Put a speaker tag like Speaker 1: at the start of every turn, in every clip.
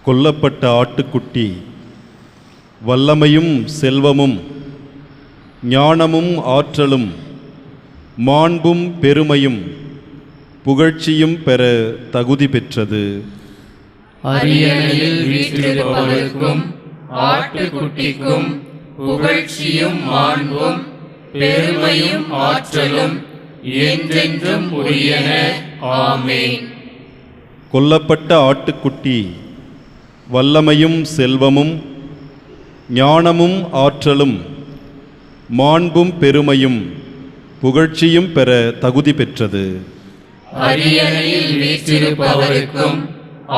Speaker 1: கொல்லப்பட்ட ஆட்டுக்குட்டி வல்லமையும் செல்வமும் ஞானமும் ஆற்றலும் மாண்பும் பெருமையும் புகழ்ச்சியும் பெற தகுதி பெற்றது.
Speaker 2: அரியணையில் வீற்றிருப்பவருக்கும் ஆட்டுக்குட்டிக்கும் புகழ்ச்சியும் மாண்பும் பெருமையும் ஆற்றலும் என்றென்றும் உரியன. ஆமென்.
Speaker 1: கொல்லப்பட்ட ஆட்டுக்குட்டி வல்லமையும் செல்வமும் ஞானமும் ஆற்றலும் மாண்பும் பெருமையும் புகழ்ச்சியும் பெற தகுதி பெற்றது.
Speaker 2: அரியணையில் வீற்றிருப்பவருக்கும்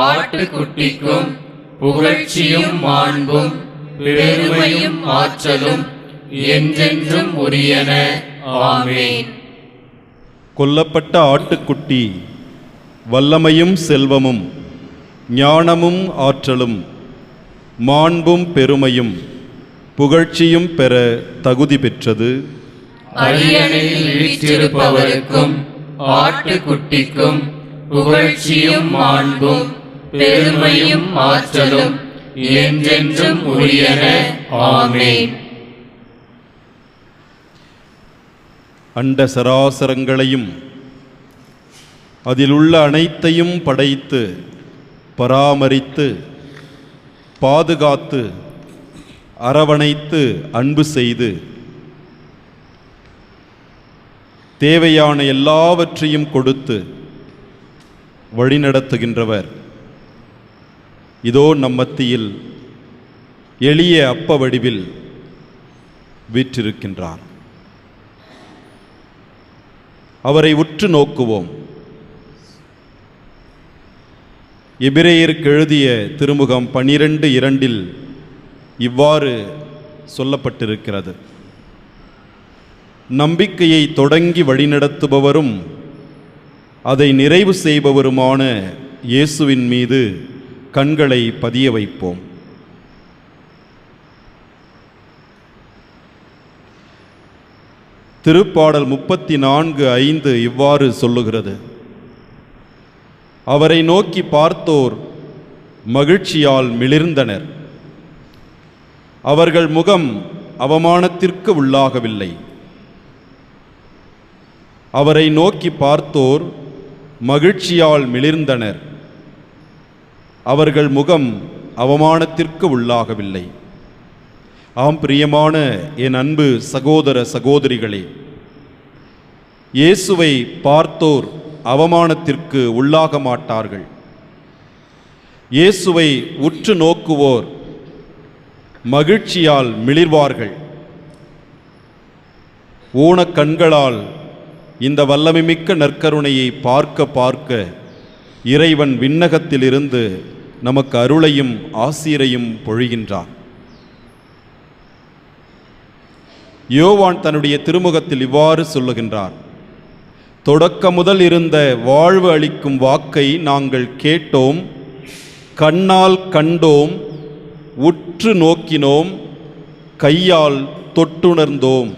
Speaker 2: ஆட்டுக்குட்டிக்கும் புகழ்ச்சியும் மாண்பும் பெருமையும் ஆற்றலும் என்றென்றும் உரியன. ஆமென்.
Speaker 1: கொல்லப்பட்ட ஆட்டுக்குட்டி வல்லமையும் செல்வமும் ஞானமும் ஆற்றலும் மாண்பும் பெருமையும் புகழ்ச்சியும் பெற தகுதி பெற்றது.
Speaker 2: அரியணையில் வீற்றிருப்பவருக்கும் ஆட்டுக்குட்டிக்கும் புகழ்ச்சியும் மாண்பும் பெருமையும் ஆற்றலும் என்றென்றும் உரியன. ஆமென்.
Speaker 1: அண்ட சராசரங்களையும் அதிலுள்ள அனைத்தையும் படைத்து பராமரித்து பாதுகாத்து அரவணைத்து அன்பு செய்து தேவையான எல்லாவற்றையும் கொடுத்து வழிநடத்துகின்றவர் இதோ நம் மத்தியில் எளிய அப்ப வடிவில் வீற்றிருக்கின்றார். அவரை உற்று நோக்குவோம். எபிரேயருக்கு எழுதிய திருமுகம் 12:2 இவ்வாறு சொல்லப்பட்டிருக்கிறது: நம்பிக்கையை தொடங்கி வழிநடத்துபவரும் அதை நிறைவு செய்பவருமான இயேசுவின் மீது கண்களை பதிய வைப்போம். திருப்பாடல் 34:5 இவ்வாறு சொல்லுகிறது: அவரை நோக்கி பார்த்தோர் மகிழ்ச்சியால் மிளிர்ந்தனர். அவர்கள் முகம் அவமானத்திற்கு உள்ளாகவில்லை. அவரை நோக்கி பார்த்தோர் மகிழ்ச்சியால் மிளிர்ந்தனர். அவர்கள் முகம் அவமானத்திற்கு உள்ளாகவில்லை. ஆம், பிரியமான என் அன்பு சகோதர சகோதரிகளே, இயேசுவை பார்த்தோர் அவமானத்திற்கு உள்ளாக மாட்டார்கள். இயேசுவை உற்று நோக்குவோர் மகிழ்ச்சியால் மிளிர்வார்கள். ஊனக்கண்களால் இந்த வல்லமைமிக்க நற்கருணையை பார்க்க பார்க்க இறைவன் விண்ணகத்திலிருந்து நமக்கு அருளையும் ஆசீரையும் பொழிகின்றார். யோவான் தன்னுடைய திருமுகத்தில் இவ்வாறு சொல்லுகின்றார்: தொடக்க முதல் இருந்த வாழ்வு அளிக்கும் வாக்கை நாங்கள் கேட்டோம், கண்ணால் கண்டோம், உற்று நோக்கினோம், கையால் தொட்டுணர்ந்தோம்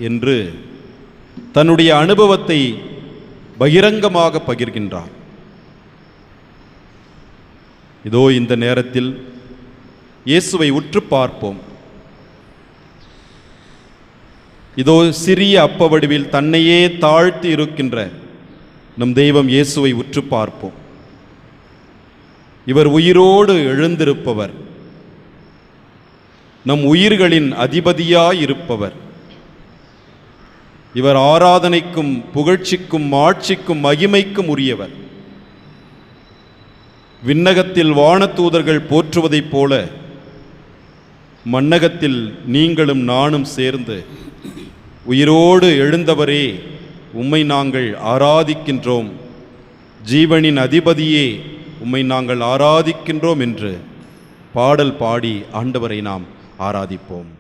Speaker 1: என்று தன்னுடைய அனுபவத்தை பகிரங்கமாக பகிர்கின்றார். இதோ இந்த நேரத்தில் இயேசுவை உற்று பார்ப்போம். இதோ சிறிய அப்ப வடிவில் தன்னையே தாழ்த்தி இருக்கின்ற நம் தெய்வம் இயேசுவை உற்று பார்ப்போம். இவர் உயிரோடு எழுந்திருப்பவர், நம் உயிர்களின் அதிபதியாயிருப்பவர். இவர் ஆராதனைக்கும் புகழ்ச்சிக்கும் ஆட்சிக்கும் மகிமைக்கும் உரியவர். விண்ணகத்தில் வானதூதர்கள் போற்றுவதைப் போல மண்ணகத்தில் நீங்களும் நானும் சேர்ந்து உயிரோடு எழுந்தவரே உம்மை நாங்கள் ஆராதிக்கின்றோம், ஜீவனின் அதிபதியே உம்மை நாங்கள் ஆராதிக்கின்றோம் என்று பாடல் பாடி ஆண்டவரை நாம் ஆராதிப்போம்.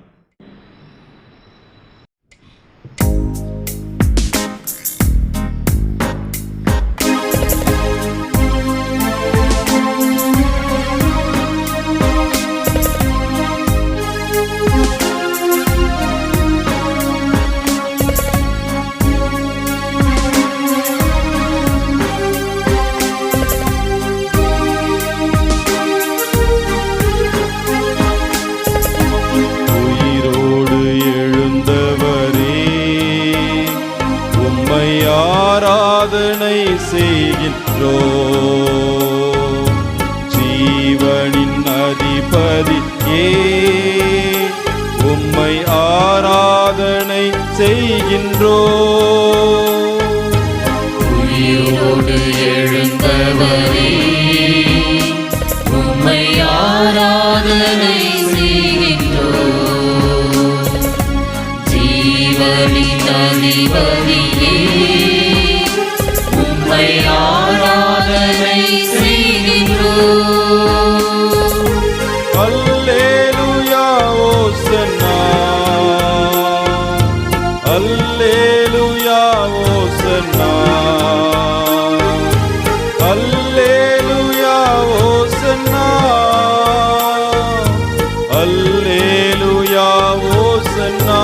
Speaker 1: ஆராதனை செய்கின்றோம், ஜீவனின் அதிபதியே உம்மை ஆராதனை செய்கின்றோம்.
Speaker 2: உயிரோடு எழுந்தவரே உம்மை ஆராதனை செய்கின்றோம், ஜீவனின் அதிபதியே உம்மை ஆராதனை செய்கின்றோம்.
Speaker 1: அல்லேலூயா ஓசன்னா, அல்லேலூயா ஓசன்னா, அல்லேலூயா ஓசன்னா, அல்லேலூயா ஓசன்னா.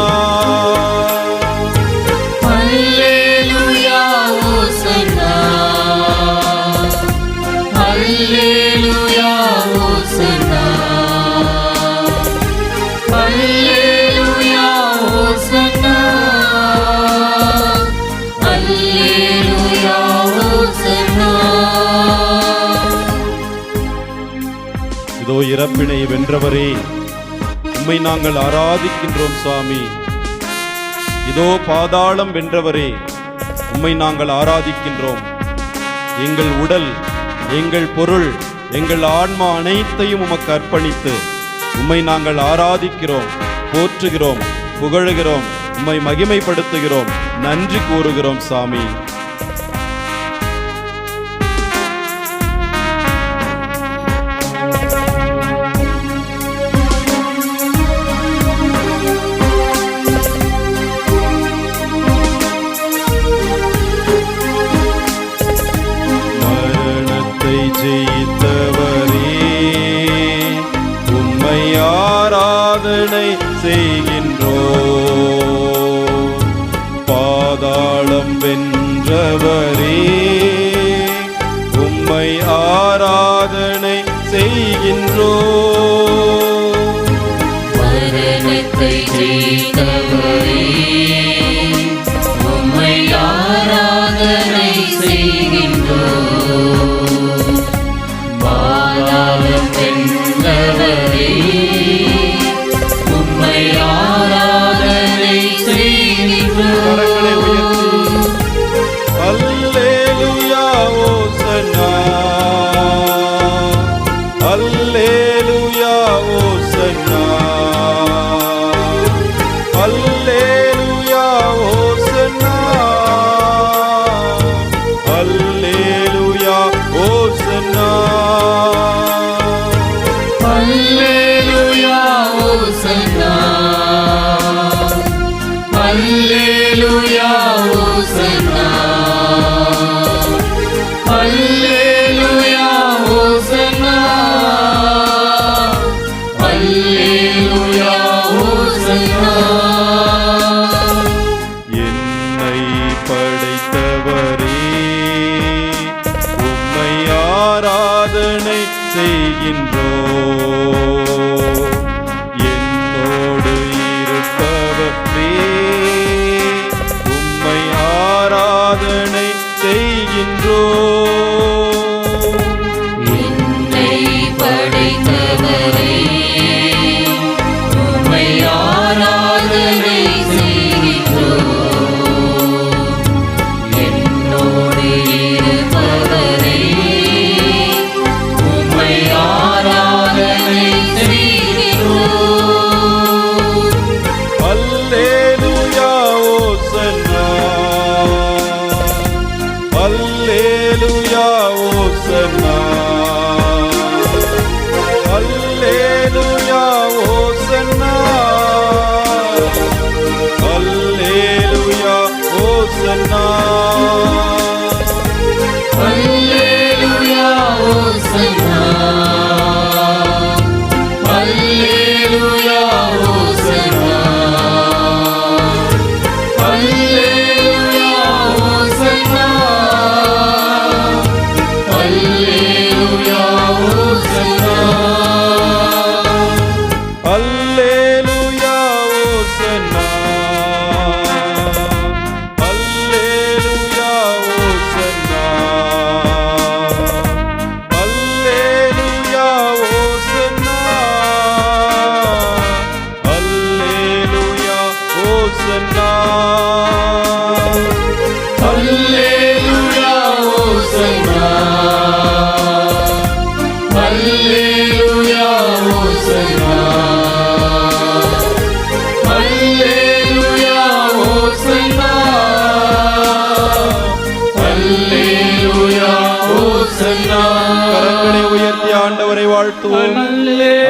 Speaker 1: இதோ இறப்பினை வென்றவரே உம்மை நாங்கள் ஆராதிக்கின்றோம் சுவாமி. இதோ பாதாளம் வென்றவரே உம்மை நாங்கள் ஆராதிக்கின்றோம். எங்கள் உடல், எங்கள் பொருள், எங்கள் ஆன்மா அனைத்தையும் உமக்கு அர்ப்பணித்து உம்மை நாங்கள் ஆராதிக்கிறோம், போற்றுகிறோம், புகழுகிறோம், உம்மை மகிமைப்படுத்துகிறோம், நன்றி கூறுகிறோம் சாமி. ஜெயித்தவரே உம்மை ஆராதனை செய்கின்றோம், பாதாளம் வென்றவரே உம்மை ஆராதனை செய்கின்றோம்.
Speaker 2: மரணத்தை ஜெயித்தவரே உம்மை ஆராதனை செய்கின்றோம், பாதாளம் வென்றவரே உம்மை ஆராதனை செய்கின்றோம்.
Speaker 1: அல்லேலூயா ஓசன்னா,
Speaker 2: ஓசன்னா அல்லேலூயா ஓசன்னா அல்லேலூயா ஓசன்னா
Speaker 1: என்னை படைத்தவரே உம்மை ஆராதனை செய்கின்றோம். என்னோடு இருப்பவரே உம்மை ஆராதனை செய்கின்றோம்.
Speaker 2: என்னை படைத்தவரே உம்மை ஆராதனை செய்கின்றோம். என்னோடு இருப்பவரே உம்மை ஆராதனை செய்கின்றோம்.
Speaker 1: அல்லேலூயா ஓசன்னா அல்லேலூயா ஓசன்னா அல்லேலூயா ஓசன்னா அல்லேலூயா ஓசன்னா
Speaker 2: அல்லேலூயா ஓசன்னா அல்லேலூயா ஓசன்னா அல்லேலூயா ஓசன்னா அல்லேலூயா ஓசன்னா
Speaker 1: அல்லேலூயா ஓசன்னா அல்லேலூயா ஓசன்னா அல்லேலூயா ஓசன்னா அல்லேலூயா ஓசன்னா
Speaker 2: அல்லேலூயா ஓசன்னா அல்லேலூயா ஓசன்னா அல்லேலூயா ஓசன்னா அல்லேலூயா ஓசன்னா.
Speaker 1: கரங்களை உயர்த்தி ஆண்டவரை வாழ்த்துவோம்.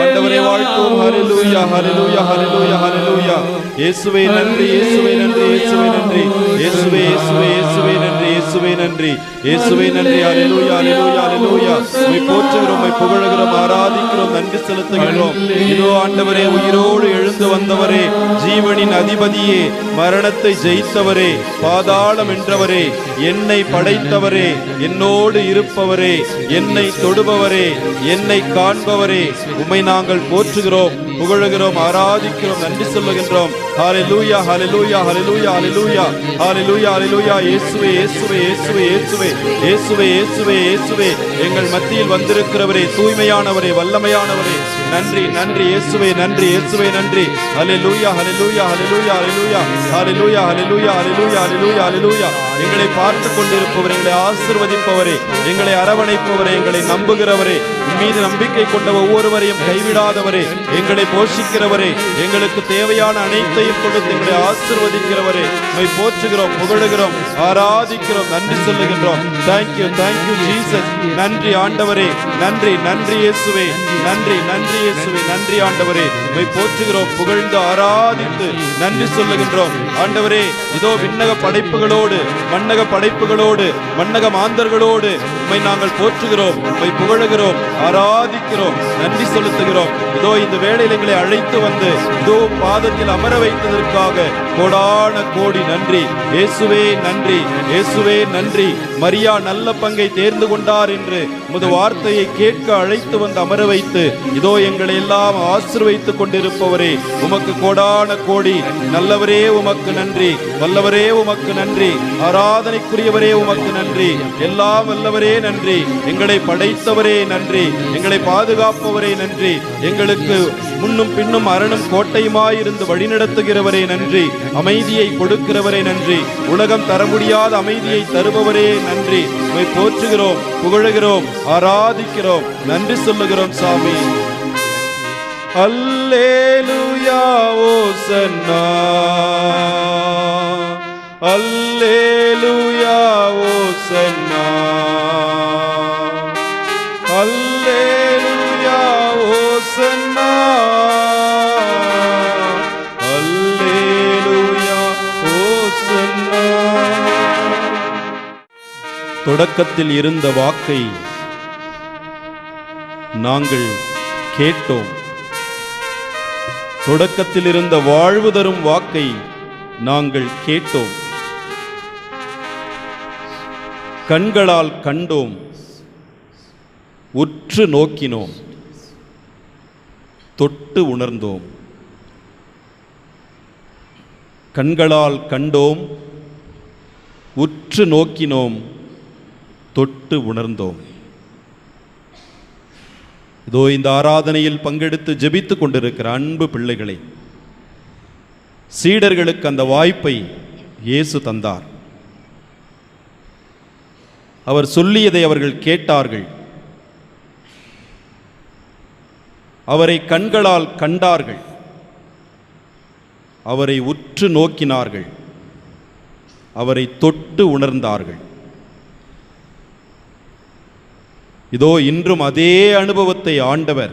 Speaker 1: ஆண்டவரை வாழ்த்துவோம். ஹalleluya ஹalleluya ஹalleluya ஹalleluya. இயேசுவே நன்றி, இயேசுவே நன்றி, இயேசுவே நன்றி, இயேசுவே இயேசுவே இயேசுவே நன்றி, இயேசுவே நன்றி, இயேசுவே நன்றி. ஹalleluya ஹalleluya ஹalleluya. உம்மை போற்றுகிறோம், உம்மை புகழுகிறோம், ஆராதிக்கிறோம், நன்றி செலுத்துகிறோம். இதோ ஆண்டவரே, உயிரோடு எழுந்து வந்தவரே, ஜீவனின் அதிபதியே, மரணத்தை ஜெயித்தவரே, பாதாளம் வென்றவரே, என்னை படைத்தவரே, என்னோடு இருப்பவரே, என்னை தொடுபவரே, என்னை காண்பவரே, உம்மை நாங்கள் போற்றுகிறோம், புகழுகிறோம், ஆராதிக்கிறோம், நன்றி சொல்லுகின்றோம். ஹalleluya ஹalleluya ஹalleluya ஹalleluya ஹalleluya ஹalleluya. இயேசுவே இயேசுவே இயேசுவே இயேசுவே இயேசுவே இயேசுவே இயேசுவே எங்கள் மத்தியில் வந்திருக்கிறவரே, தூய்மையானவரே, வல்லமையானவரே, நன்றி நன்றி இயேசுவே, நன்றி இயேசுவே, நன்றி. ஹalleluya ஹalleluya ஹalleluya ஹalleluya ஹalleluya ஹalleluya ஹalleluya ஹalleluya ஹalleluya. எங்களை பார்த்து கொண்டிருப்பவரே, எங்களை ஆசீர்வதிப்பவரே, எங்களை அரவணைப்பவரே, எங்களை நம்புகிறவரே, மீது நம்பிக்கை கொண்ட ஒவ்வொருவரையும் கைவிடாதவரே, எங்களை போஷிக்கிறவரே, எங்களுக்கு தேவையான அனைத்தையும் கொடுத்து எங்களை ஆசீர்வதிக்கிறவரே, உம்மை போற்றுகிறோம், புகழுகிறோம், ஆராதிக்கிறோம், நன்றி சொல்லுகின்றோம். Thank you thank you Jesus. நன்றி ஆண்டவரே, நன்றி நன்றி இயேசுவே, நன்றி நன்றி இயேசுவே, நன்றி ஆண்டவரே. உம்மை போற்றுகிறோம், புகழ்ந்து ஆராதித்து நன்றி சொல்லுகின்றோம். ஆண்டவரே, இதோ விண்ணக படைப்புகளோடு, மண்ணக படைப்புகளோடு, மண்ணக மாந்தர்களோடு உம்மை நாங்கள் போற்றுகிறோம், உம்மை புகழுகிறோம், ஆராதிக்கிறோம், நன்றி செலுத்துகிறோம். இதோ இந்த வேளையில் எங்களை அழைத்து வந்து இதோ பாதத்தில் அமர வைத்ததற்காக கோடான கோடி நன்றி இயேசுவே, நன்றி இயேசுவே, நன்றி. மரியா நல்ல பங்கை தேர்ந்து கொண்டார் என்று உமது வார்த்தையை கேட்க அழைத்து வந்து அமர வைத்து இதோ எங்களை எல்லாம் ஆசீர்வதித்துக் கொண்டிருப்பவரே, உமக்கு கோடான கோடி. நல்லவரே உமக்கு நன்றி, வல்லவரே உமக்கு நன்றி, ஆராதனைக்குரியவரே உமக்கு நன்றி, எல்லாம் வல்லவரே நன்றி, எங்களை படைத்தவரே நன்றி, எங்களை பாதுகாப்பவரே நன்றி, எங்களுக்கு முன்னும் பின்னும் அரணும் கோட்டையுமாயிருந்து வழிநடத்துகிறவரே நன்றி, அமைதியை கொடுக்கிறவரே நன்றி, உலகம் தர முடியாத அமைதியை தருபவரே நன்றி. உம்மை போற்றுகிறோம், புகழுகிறோம், ஆராதிக்கிறோம், நன்றி சொல்லுகிறோம் சாமி. அல்லேலூயா ஓசன்னா அல்லேலூயா ஓசன்னா அல்லேலூயா ஓசன்னா அல்லேலூயா ஓசன்னா தொடக்கத்தில் இருந்த வாக்கை நாங்கள் கேட்டோம். தொடக்கத்தில் இருந்த வாழ்வு தரும் வாக்கை நாங்கள் கேட்டோம். கண்களால் கண்டோம், உற்று நோக்கினோம், தொட்டு உணர்ந்தோம். கண்களால் கண்டோம், உற்று நோக்கினோம், தொட்டு உணர்ந்தோம். இதோ இந்த ஆராதனையில் பங்கெடுத்து ஜெபித்துக் கொண்டிருக்கிற அன்பு பிள்ளைகளை, சீடர்களுக்கு அந்த வாய்ப்பை இயேசு தந்தார். அவர் சொல்லியதை அவர்கள் கேட்டார்கள். அவரை கண்களால் கண்டார்கள், அவரை உற்று நோக்கினார்கள், அவரை தொட்டு உணர்ந்தார்கள். இதோ இன்றும் அதே அனுபவத்தை ஆண்டவர்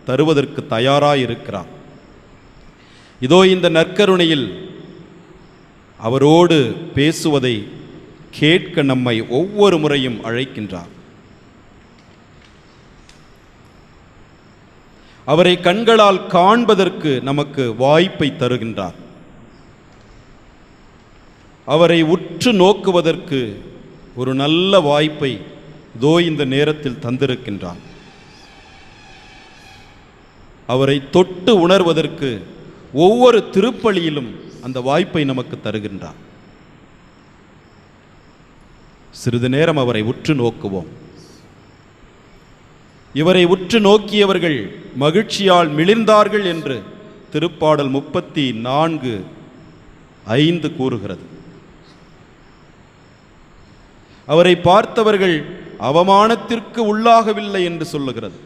Speaker 1: தருவதற்கு தயாராயிருக்கிறார். இதோ இந்த நற்கருணையில் அவரோடு பேசுவதை கேட்க நம்மை ஒவ்வொரு முறையும் அழைக்கின்றார். அவரை கண்களால் காண்பதற்கு நமக்கு வாய்ப்பை தருகின்றார். அவரை உற்று நோக்குவதற்கு ஒரு நல்ல வாய்ப்பை இதோ இந்த நேரத்தில் தந்திருக்கின்றார். அவரை தொட்டு உணர்வதற்கு ஒவ்வொரு திருப்பலியிலும் அந்த வாய்ப்பை நமக்கு தருகின்றார். சிறிது நேரம் அவரை உற்று நோக்குவோம். இவரை உற்று நோக்கியவர்கள் மகிழ்ச்சியால் மிளிர்ந்தார்கள் என்று திருப்பாடல் 34:5 கூறுகிறது. அவரை பார்த்தவர்கள் அவமானத்திற்கு உள்ளாகவில்லை என்று சொல்லுகிறது.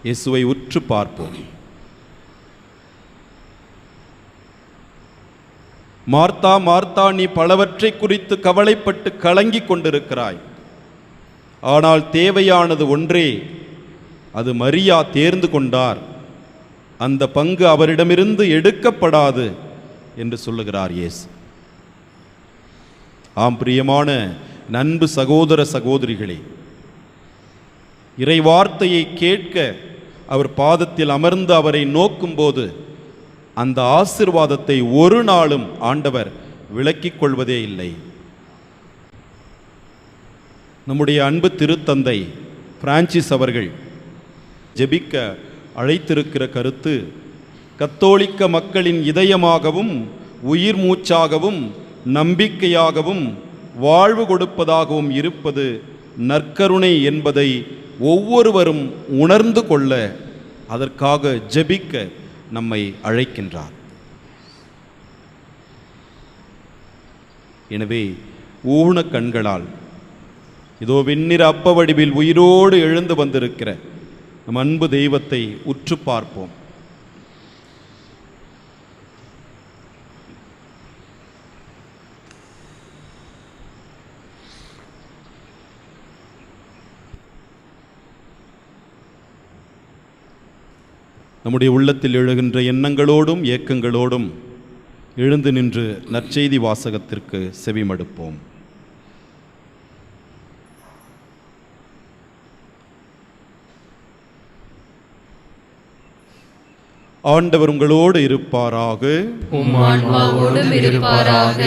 Speaker 1: இயேசுவை உற்று பார்ப்போம். மார்த்தா, மார்த்தா, நீ பலவற்றை குறித்து கவலைப்பட்டு கலங்கிக் கொண்டிருக்கிறாய். ஆனால் தேவையானது ஒன்றே, அது மரியா தேர்ந்து கொண்டார். அந்த பங்கு அவரிடமிருந்து எடுக்கப்படாது என்று சொல்லுகிறார் இயேசு. ஆம் பிரியமான நண்பு சகோதர சகோதரிகளே, இறை வார்த்தையை கேட்க அவர் பாதத்தில் அமர்ந்து அவரை நோக்கும்போது அந்த ஆசீர்வாதத்தை ஒரு நாளும் ஆண்டவர் விலக்கிக் கொள்வதே இல்லை. நம்முடைய அன்பு திருத்தந்தை பிரான்சிஸ் அவர்கள் ஜெபிக்க அழைத்திருக்கிற கருத்து, கத்தோலிக்க மக்களின் இதயமாகவும் உயிர் மூச்சாகவும் நம்பிக்கையாகவும் வாழ்வு கொடுப்பதாகவும் இருப்பது நற்கருணை என்பதை ஒவ்வொருவரும் உணர்ந்து கொள்ள, அதற்காக ஜெபிக்க நம்மை அழைக்கின்றார். எனவே ஊன கண்களால் இதோ வெண்ணிற அப்ப வடிவில் உயிரோடு எழுந்து வந்திருக்கிற நம் அன்பு தெய்வத்தை உற்று பார்ப்போம். நம்முடைய உள்ளத்தில் எழுகின்ற எண்ணங்களோடும் ஏக்கங்களோடும் எழுந்து நின்று நற்செய்தி வாசகத்திற்கு செவிமடுப்போம். ஆண்டவர் உங்களோடு இருப்பாராக.
Speaker 2: உம் ஆன்மாவோடும் இருப்பாராக.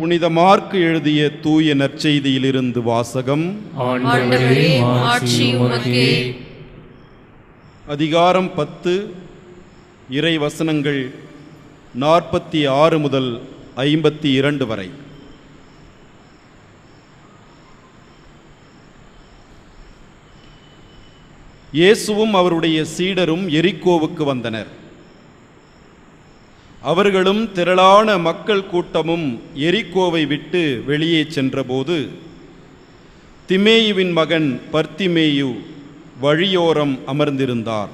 Speaker 1: புனித மார்க்கு எழுதிய தூய நற்செய்தியிலிருந்து வாசகம்.
Speaker 2: ஆண்டவரே, மாட்சி உமக்கே.
Speaker 1: அதிகாரம் 10, இறை வசனங்கள் 46 முதல் 52 வரை. இயேசுவும் அவருடைய சீடரும் எரிக்கோவுக்கு வந்தனர். அவர்களும் திரளான மக்கள் கூட்டமும் எரிக்கோவை விட்டு வெளியே சென்றபோது திமேயுவின் மகன் பர்த்திமேயு வழியோரம் அமர்ந்திருந்தார்.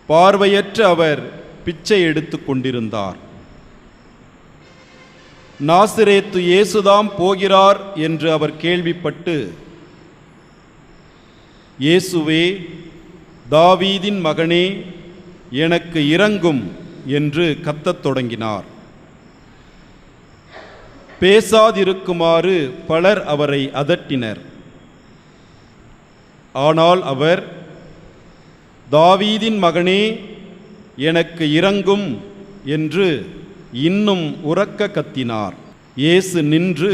Speaker 1: பார்வையற்ற அவர் பிச்சை எடுத்து கொண்டிருந்தார். நாசரேத்து இயேசுதாம் போகிறார் என்று அவர் கேள்விப்பட்டு, இயேசுவே, தாவீதின் மகனே, எனக்கு இரங்கும் என்று கத்தத் தொடங்கினார். பேசாதிருக்குமாறு பலர் அவரை அதட்டினர். ஆனால் அவர், தாவீதின் மகனே, எனக்கு இரங்கும் என்று இன்னும் உரக்க கத்தினார். இயேசு நின்று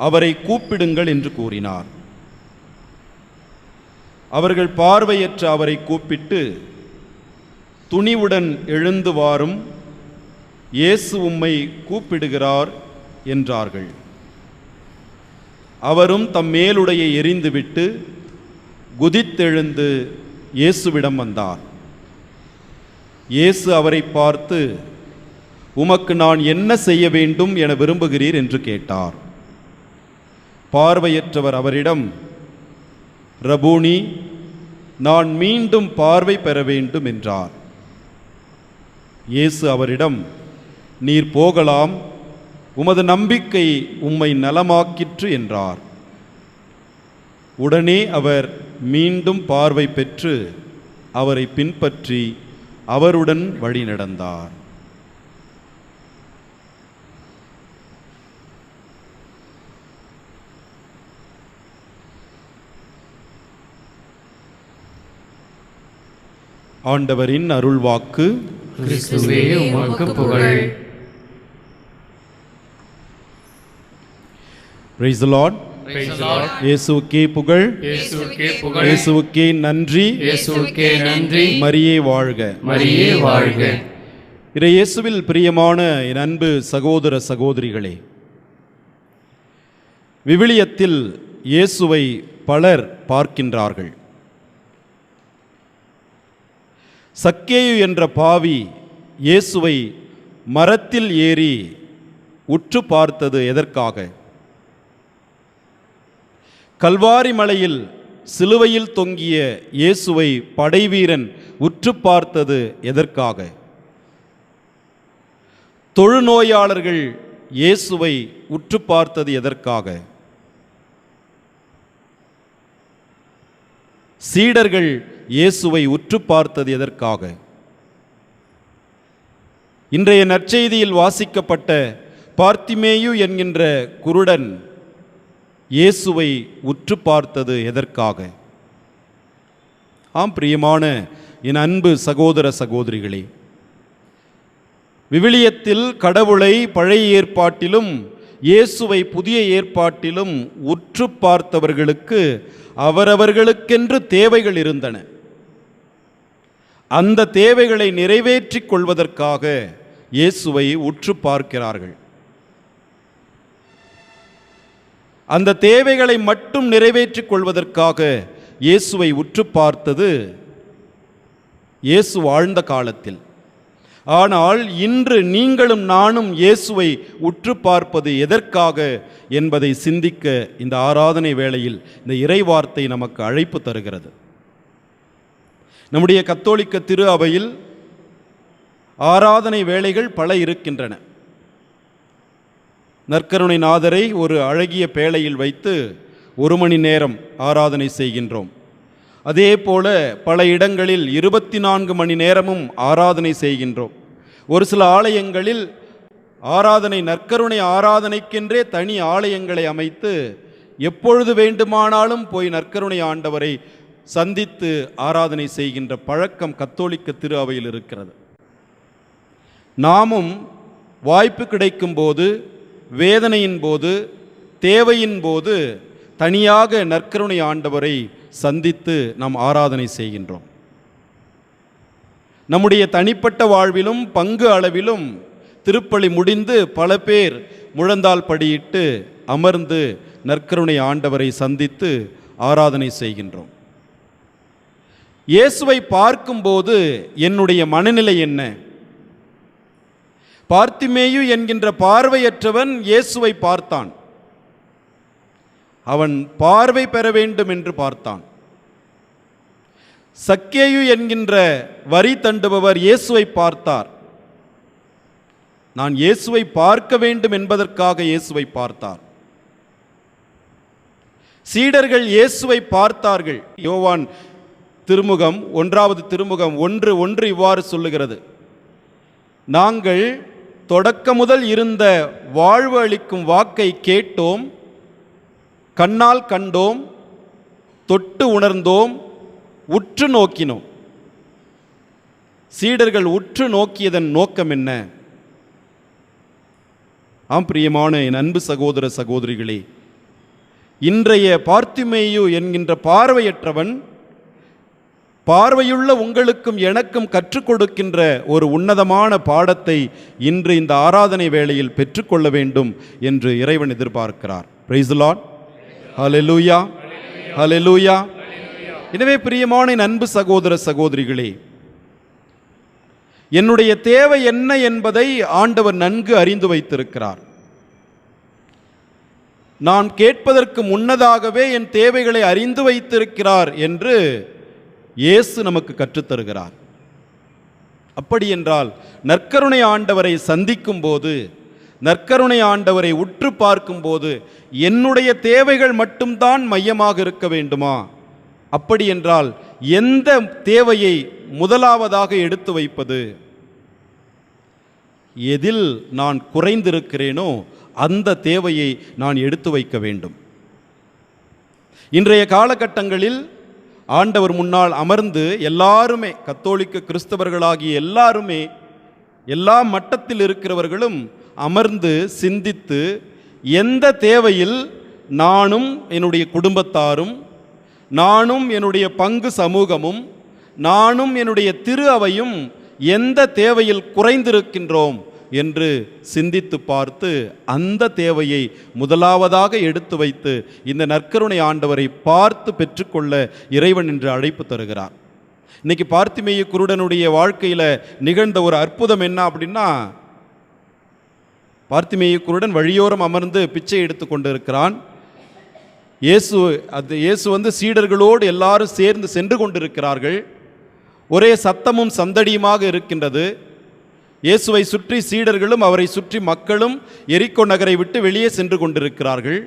Speaker 1: அவரை கூப்பிடுங்கள் என்று கூறினார். அவர்கள் பார்வையற்ற அவரை கூப்பிட்டு, துணிவுடன் எழுந்து வாரும், இயேசு உம்மை கூப்பிடுகிறார் என்றார்கள். அவரும் தம் மேலுடையை எறிந்துவிட்டு குதித்தெழுந்து இயேசுவிடம் வந்தார். இயேசு அவரை பார்த்து, உமக்கு நான் என்ன செய்ய வேண்டும் என விரும்புகிறீர் என்று கேட்டார். பார்வையற்றவர் அவரிடம், ரபூனி, நான் மீண்டும் பார்வை பெற வேண்டும் என்றார். இயேசு அவரிடம், நீர் போகலாம், உமது நம்பிக்கை உம்மை நலமாக்கிற்று என்றார். உடனே அவர் மீண்டும் பார்வை பெற்று அவரை பின்பற்றி அவருடன் வழி நடந்தார். ஆண்டவரின் அருள்வாக்கு.
Speaker 3: கிறிஸ்துவே உமக்கு புகழ்.
Speaker 1: Praise the Lord. இயேசுவுக்கே புகழ். இயேசுவுக்கே நன்றி.
Speaker 3: இயேசுவுக்கே நன்றி.
Speaker 1: மரியே வாழ்க.
Speaker 3: மரியே வாழ்க.
Speaker 1: இயேசுவில் பிரியமான என் அன்பு சகோதர சகோதரிகளே, விவிலியத்தில் இயேசுவை பலர் பார்க்கின்றார்கள். சக்கேயு என்ற பாவி இயேசுவை மரத்தில் ஏறி உற்று பார்த்தது எதற்காக? கல்வாரி மலையில் சிலுவையில் தொங்கிய இயேசுவை படைவீரன் உற்று பார்த்தது எதற்காக? தொழுநோயாளர்கள் இயேசுவை உற்று பார்த்தது எதற்காக? சீடர்கள் இயேசுவை உற்று பார்த்தது எதற்காக? இன்றைய நற்செய்தியில் வாசிக்கப்பட்ட பார்த்திமேயு என்கின்ற குருடன் இயேசுவை உற்று பார்த்தது எதற்காக? ஆம் பிரியமான என் அன்பு சகோதர சகோதரிகளே, விவிலியத்தில் கடவுளை பழைய ஏற்பாட்டிலும் இயேசுவை புதிய ஏற்பாட்டிலும் உற்று பார்த்தவர்களுக்கு அவரவர்களுக்கென்று தேவைகள் இருந்தன. அந்த தேவைகளை நிறைவேற்றிக் கொள்வதற்காக இயேசுவை உற்று பார்க்கிறார்கள். அந்த தேவைகளை மட்டும் நிறைவேற்றிக் கொள்வதற்காக இயேசுவை உற்று பார்த்தது இயேசு வாழ்ந்த காலத்தில். ஆனால் இன்று நீங்களும் நானும் இயேசுவை உற்று பார்ப்பது எதற்காக என்பதை சிந்திக்க இந்த ஆராதனை வேளையில் இந்த இறைவார்த்தை நமக்கு அழைப்பு தருகிறது. நம்முடைய கத்தோலிக்க திரு அவையில் ஆராதனை வேளைகள் பல இருக்கின்றன. நற்கருணை நாதரை ஒரு அழகிய பேழையில் வைத்து 1 மணி நேரம் ஆராதனை செய்கின்றோம். அதே போல பல இடங்களில் 24 மணி நேரமும் ஆராதனை செய்கின்றோம். ஒரு சில ஆலயங்களில் ஆராதனை, நற்கருணை ஆராதனைக்கென்றே தனி ஆலயங்களை அமைத்து எப்பொழுது வேண்டுமானாலும் போய் நற்கருணை ஆண்டவரை சந்தித்து ஆராதனை செய்கின்ற பழக்கம் கத்தோலிக்க திரு அவையில் இருக்கிறது. நாமும் வாய்ப்பு கிடைக்கும் போது, வேதனையின் போது, தேவையின் போது தனியாக நற்கருணை ஆண்டவரை சந்தித்து நாம் ஆராதனை செய்கின்றோம். நம்முடைய தனிப்பட்ட வாழ்விலும் பங்கு அளவிலும் திருப்பலி முடிந்து பல பேர் முழந்தால் படியிட்டு அமர்ந்து நற்கருணை ஆண்டவரை சந்தித்து ஆராதனை செய்கின்றோம். இயேசுவை பார்க்கும்போது என்னுடைய மனநிலை என்ன? பார்த்திமேயு என்கின்ற பார்வையற்றவன் இயேசுவை பார்த்தான். அவன் பார்வை பெற வேண்டும் என்று பார்த்தான். சக்கேயு என்கின்ற வரி தண்டுபவர் இயேசுவை பார்த்தார். நான் இயேசுவை பார்க்க வேண்டும் என்பதற்காக இயேசுவை பார்த்தார். சீடர்கள் இயேசுவை பார்த்தார்கள். யோவான் திருமுகம் 1 திருமுகம் 1:1 இவ்வாறு சொல்லுகிறது: நாங்கள் தொடக்க முதல் இருந்த வாழ்வு அளிக்கும் வாக்கை கேட்டோம், கண்ணால் கண்டோம், தொட்டு உணர்ந்தோம், உற்று நோக்கினோம். சீடர்கள் உற்று நோக்கியதன் நோக்கம் என்ன? ஆம் பிரியமான என் அன்பு சகோதர சகோதரிகளே, இன்றைய பார்த்திமேயு என்கின்ற பார்வையற்றவன் பார்வையுள்ள உங்களுக்கும் எனக்கும் கற்றுக் கொடுக்கின்ற ஒரு உன்னதமான பாடத்தை இன்று இந்த ஆராதனை வேளையில் பெற்றுக்கொள்ள வேண்டும் என்று இறைவன் எதிர்பார்க்கிறார். Praise the lord. Hallelujah, hallelujah. எனவே பிரியமான என் அன்பு சகோதர சகோதரிகளே, என்னுடைய தேவை என்ன என்பதை ஆண்டவர் நன்கு அறிந்து வைத்திருக்கிறார். நான் கேட்பதற்கு முன்னதாகவே என் தேவைகளை அறிந்து வைத்திருக்கிறார் என்று இயேசு நமக்கு கற்றுத்தருகிறார். அப்படி என்றால் நற்கருணை ஆண்டவரை சந்திக்கும் போது, நற்கருணை ஆண்டவரை உற்று பார்க்கும்போது என்னுடைய தேவைகள் மட்டும்தான் மையமாக இருக்க வேண்டுமா? அப்படி என்றால் எந்த தேவையை முதலாவதாக எடுத்து வைப்பது? எதில் நான் குறைந்திருக்கிறேனோ அந்த தேவையை நான் எடுத்து வைக்க வேண்டும். இன்றைய காலகட்டங்களில் ஆண்டவர் முன்னால் அமர்ந்து எல்லாருமே, கத்தோலிக்க கிறிஸ்தவர்களாகிய எல்லாருமே, எல்லா மட்டத்தில் இருக்கிறவர்களும் அமர்ந்து சிந்தித்து எந்த தேவையில் நானும் என்னுடைய குடும்பத்தாரும், நானும் என்னுடைய பங்கு சமூகமும், நானும் என்னுடைய திரு அவையும் எந்த தேவையில் குறைந்திருக்கின்றோம் என்று சிந்தித்து பார்த்து அந்த தேவையை முதலாவதாக எடுத்து வைத்து இந்த நற்கருணை ஆண்டவரை பார்த்து பெற்றுக்கொள்ள இறைவன் என்று அழைப்பு தருகிறார். இன்னைக்கு பார்த்திமேயு குருடனுடைய வாழ்க்கையில் நிகழ்ந்த ஒரு அற்புதம் என்ன அப்படின்னா, பார்த்திமேயு குருடன் வழியோரம் அமர்ந்து பிச்சை எடுத்து கொண்டிருக்கிறான். இயேசு வந்து சீடர்களோடு எல்லாரும் சேர்ந்து சென்று கொண்டிருக்கிறார்கள். ஒரே சத்தமும் சந்தடியுமாக இருக்கின்றது. இயேசுவை சுற்றி சீடர்களும் அவரை சுற்றி மக்களும் எரிக்கோ நகரை விட்டு வெளியே சென்று கொண்டிருக்கிறார்கள்.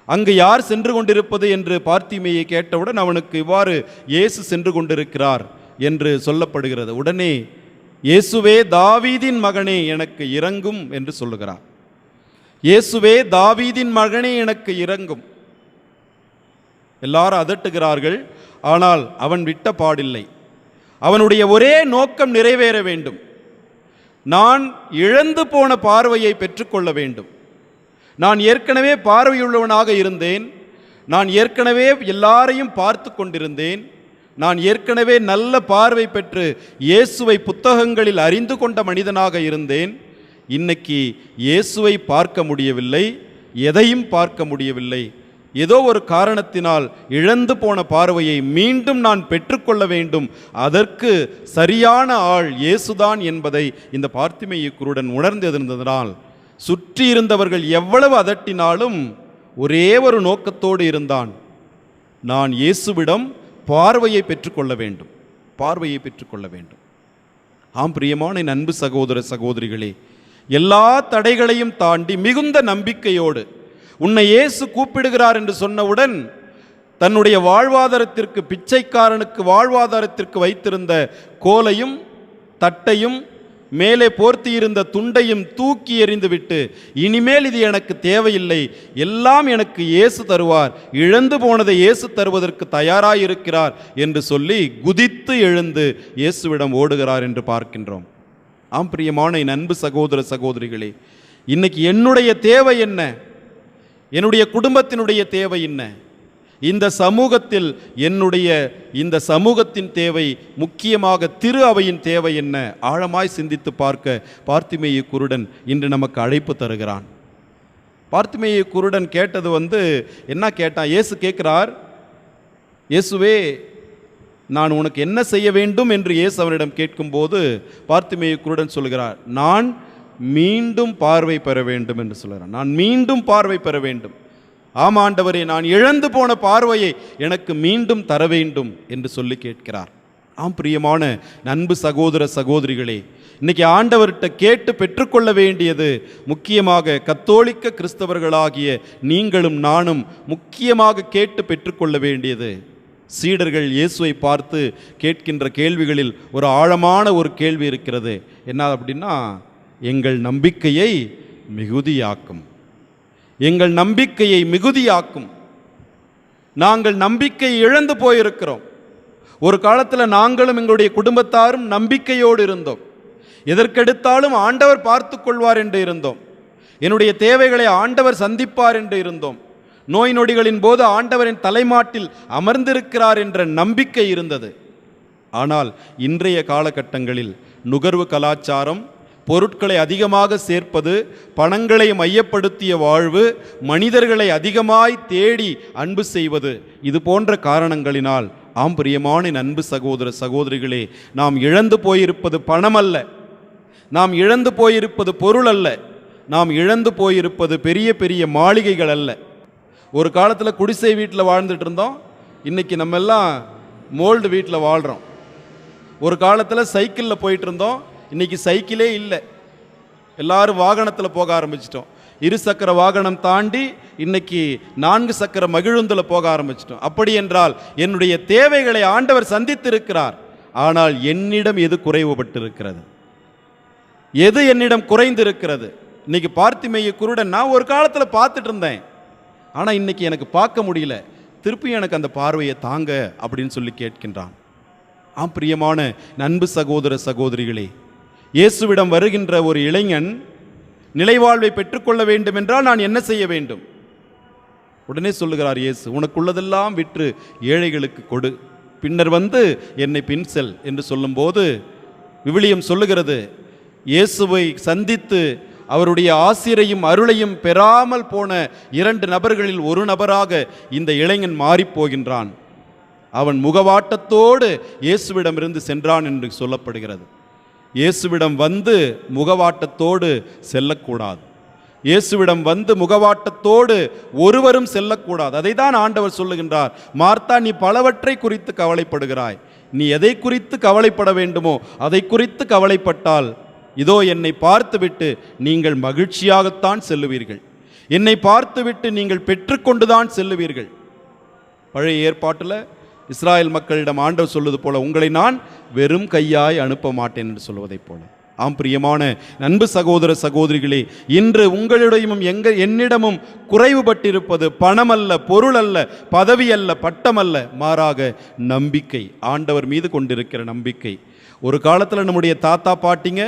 Speaker 1: அங்கு யார் சென்று கொண்டிருப்பது என்று பார்த்திமேயை கேட்டவுடன் அவனுக்கு இவ்வாறு இயேசு சென்று கொண்டிருக்கிறார் என்று சொல்லப்படுகிறது. உடனே இயேசுவே தாவீதின் மகனே எனக்கு இரங்கும் என்று சொல்லுகிறார். இயேசுவே தாவீதின் மகனே எனக்கு இரங்கும். எல்லாரும் அதட்டுகிறார்கள். ஆனால் அவன் விட்ட பாடில்லை. அவனுடைய ஒரே நோக்கம் நிறைவேற வேண்டும். நான் இழந்து போன பார்வையை பெற்றுக்கொள்ள வேண்டும். நான் ஏற்கனவே பார்வையுள்ளவனாக இருந்தேன். நான் ஏற்கனவே எல்லாரையும் பார்த்து கொண்டிருந்தேன். நான் ஏற்கனவே நல்ல பார்வை பெற்று இயேசுவை புத்தகங்களில் அறிந்து கொண்ட மனிதனாக இருந்தேன். இன்னைக்கு இயேசுவை பார்க்க முடியவில்லை, எதையும் பார்க்க முடியவில்லை. ஏதோ ஒரு காரணத்தினால் இழந்து போன பார்வையை மீண்டும் நான் பெற்றுக்கொள்ள வேண்டும். அதற்கு சரியான ஆள் இயேசுதான் என்பதை இந்த பார்த்திமேயு குருடன் உணர்ந்திருந்ததனால் சுற்றி இருந்தவர்கள் எவ்வளவு அதட்டினாலும் ஒரே ஒரு நோக்கத்தோடு இருந்தான். நான் இயேசுவிடம் பார்வையை பெற்றுக்கொள்ள வேண்டும், பார்வையை பெற்றுக்கொள்ள வேண்டும். ஆம் பிரியமான என் அன்பு சகோதர சகோதரிகளே, எல்லா தடைகளையும் தாண்டி மிகுந்த நம்பிக்கையோடு உன்னை இயேசு கூப்பிடுகிறார் என்று சொன்னவுடன் தன்னுடைய வாழ்வாதாரத்திற்கு, பிச்சைக்காரனுக்கு வாழ்வாதாரத்திற்கு வைத்திருந்த கோலையும் தட்டையும் மேலே போர்த்தியிருந்த துண்டையும் தூக்கி எறிந்துவிட்டு, இனிமேல் இது எனக்கு தேவையில்லை, எல்லாம் எனக்கு இயேசு தருவார், இழந்து போனதை இயேசு தருவதற்கு தயாராயிருக்கிறார் என்று சொல்லி குதித்து எழுந்து இயேசுவிடம் ஓடுகிறார் என்று பார்க்கின்றோம். ஆம் பிரியமான என் அன்பு சகோதர சகோதரிகளே, இன்னைக்கு என்னுடைய தேவை என்ன? என்னுடைய குடும்பத்தினுடைய தேவை என்ன? இந்த சமூகத்தில் இந்த சமூகத்தின் தேவை, முக்கியமாக திரு அவையின் தேவை என்ன? ஆழமாய் சிந்தித்து பார்க்க பார்த்திமேயு குருடன் இன்று நமக்கு அழைப்பு தருகிறான். பார்த்திமேயு குருடன் கேட்டது என்ன கேட்டான்? இயேசு கேட்கிறார், இயேசுவே நான் உனக்கு என்ன செய்ய வேண்டும் என்று இயேசு அவனிடம் கேட்கும்போது பார்த்திமேயு குருடன் சொல்கிறார், நான் மீண்டும் பார்வை பெற வேண்டும் என்று சொல்கிறான். நான் மீண்டும் பார்வை பெற வேண்டும். ஆம் ஆண்டவரே, நான் இழந்து போன பார்வையை எனக்கு மீண்டும் தர வேண்டும் என்று சொல்லி கேட்கிறார். ஆம் பிரியமான அன்பு சகோதர சகோதரிகளே, இன்னைக்கு ஆண்டவர்கிட்ட கேட்டு பெற்றுக்கொள்ள வேண்டியது, முக்கியமாக கத்தோலிக்க கிறிஸ்தவர்களாகிய நீங்களும் நானும் முக்கியமாக கேட்டு பெற்றுக்கொள்ள வேண்டியது, சீடர்கள் இயேசுவை பார்த்து கேட்கின்ற கேள்விகளில் ஒரு ஆழமான ஒரு கேள்வி இருக்கிறது. என்ன அப்படின்னா, எங்கள் நம்பிக்கையை மிகுதியாக்கும். எங்கள் நம்பிக்கையை மிகுதியாக்கும். நாங்கள் நம்பிக்கை இழந்து போயிருக்கிறோம். ஒரு காலத்தில் நாங்களும் எங்களுடைய குடும்பத்தாரும் நம்பிக்கையோடு இருந்தோம். எதற்கெடுத்தாலும் ஆண்டவர் பார்த்து கொள்வார் என்று இருந்தோம். என்னுடைய தேவைகளை ஆண்டவர் சந்திப்பார் என்று இருந்தோம். நோய் நொடிகளின் போது ஆண்டவரின் தலைமாட்டில் அமர்ந்திருக்கிறார் என்ற நம்பிக்கை இருந்தது. ஆனால் இன்றைய காலகட்டங்களில் நுகர்வு கலாச்சாரம், பொருட்களை அதிகமாக சேர்ப்பது, பணங்களை மையப்படுத்திய வாழ்வு, மனிதர்களை அதிகமாய் தேடி அன்பு செய்வது, இது போன்ற காரணங்களினால் பிரியமான அன்பு சகோதர சகோதரிகளே, நாம் இழந்து போயிருப்பது பணம் அல்ல, நாம் இழந்து போயிருப்பது பொருள் அல்ல, நாம் இழந்து போயிருப்பது பெரிய பெரிய மாளிகைகள் அல்ல. ஒரு காலத்தில் குடிசை வீட்டில் வாழ்ந்துட்டு இருந்தோம், இன்றைக்கி நம்ம எல்லாம் மோல்டு வீட்டில் வாழ்கிறோம். ஒரு காலத்தில் சைக்கிளில் போயிட்டு இருந்தோம், இன்றைக்கி சைக்கிளே இல்லை, எல்லாரும் வாகனத்தில் போக ஆரம்பிச்சிட்டோம். இருசக்கர வாகனம் தாண்டி இன்னைக்கு 4 சக்கர மகிழுந்தில் போக ஆரம்பிச்சிட்டோம். அப்படி என்றால் என்னுடைய தேவைகளை ஆண்டவர் சந்தித்திருக்கிறார். ஆனால் என்னிடம் எது குறைவுபட்டிருக்கிறது? எது என்னிடம் குறைந்திருக்கிறது? இன்னைக்கு பார்த்திமேய குருடன் நான் ஒரு காலத்தில் பார்த்துட்டு இருந்தேன், ஆனால் இன்னைக்கு எனக்கு பார்க்க முடியல, திருப்பி எனக்கு அந்த பார்வையை தாங்க அப்படின்னு சொல்லி கேட்கின்றான். பிரியமான அன்பு சகோதர சகோதரிகளே, இயேசுவிடம் வருகின்ற ஒரு இளைஞன் நிலைவாழ்வை பெற்றுக்கொள்ள வேண்டும் என்றால் நான் என்ன செய்ய வேண்டும்? உடனே சொல்லுகிறார் இயேசு, உனக்குள்ளதெல்லாம் விற்று ஏழைகளுக்கு கொடு, பின்னர் வந்து என்னை பின்செல் என்று சொல்லும்போது விவிலியம் சொல்லுகிறது, இயேசுவை சந்தித்து அவருடைய ஆசிரையும் அருளையும் பெறாமல் போன 2 நபர்களில் ஒரு நபராக இந்த இளைஞன் மாறிப்போகின்றான். அவன் முகவாட்டத்தோடு இயேசுவிடமிருந்து சென்றான் என்று சொல்லப்படுகிறது. இயேசுவிடம் வந்து முகவாட்டத்தோடு செல்லக்கூடாது. இயேசுவிடம் வந்து முகவாட்டத்தோடு ஒருவரும் செல்லக்கூடாது. அதை தான் ஆண்டவர் சொல்லுகின்றார். மார்த்தா, நீ பலவற்றை குறித்து கவலைப்படுகிறாய், நீ எதை குறித்து கவலைப்பட வேண்டுமோ அதை குறித்து கவலைப்பட்டால் இதோ என்னை பார்த்துவிட்டு நீங்கள் மகிழ்ச்சியாகத்தான் செல்லுவீர்கள், என்னை பார்த்துவிட்டு நீங்கள் பெற்றுக்கொண்டுதான் செல்லுவீர்கள். பழைய ஏற்பாட்டில் இஸ்ராயல் மக்களிடம் ஆண்டவர் சொல்வது போல, உங்களை நான் வெறும் கையாய் அனுப்ப மாட்டேன் என்று சொல்வதைப் போல. பிரியமான அன்பு சகோதர சகோதரிகளே, இன்று உங்களிடையும் என்னிடமும் குறைவுபட்டிருப்பது பணம் அல்ல, பொருள் அல்ல, பதவி அல்ல, பட்டம் அல்ல, மாறாக நம்பிக்கை, ஆண்டவர் மீது கொண்டிருக்கிற நம்பிக்கை. ஒரு காலத்தில் நம்முடைய தாத்தா பாட்டிங்க,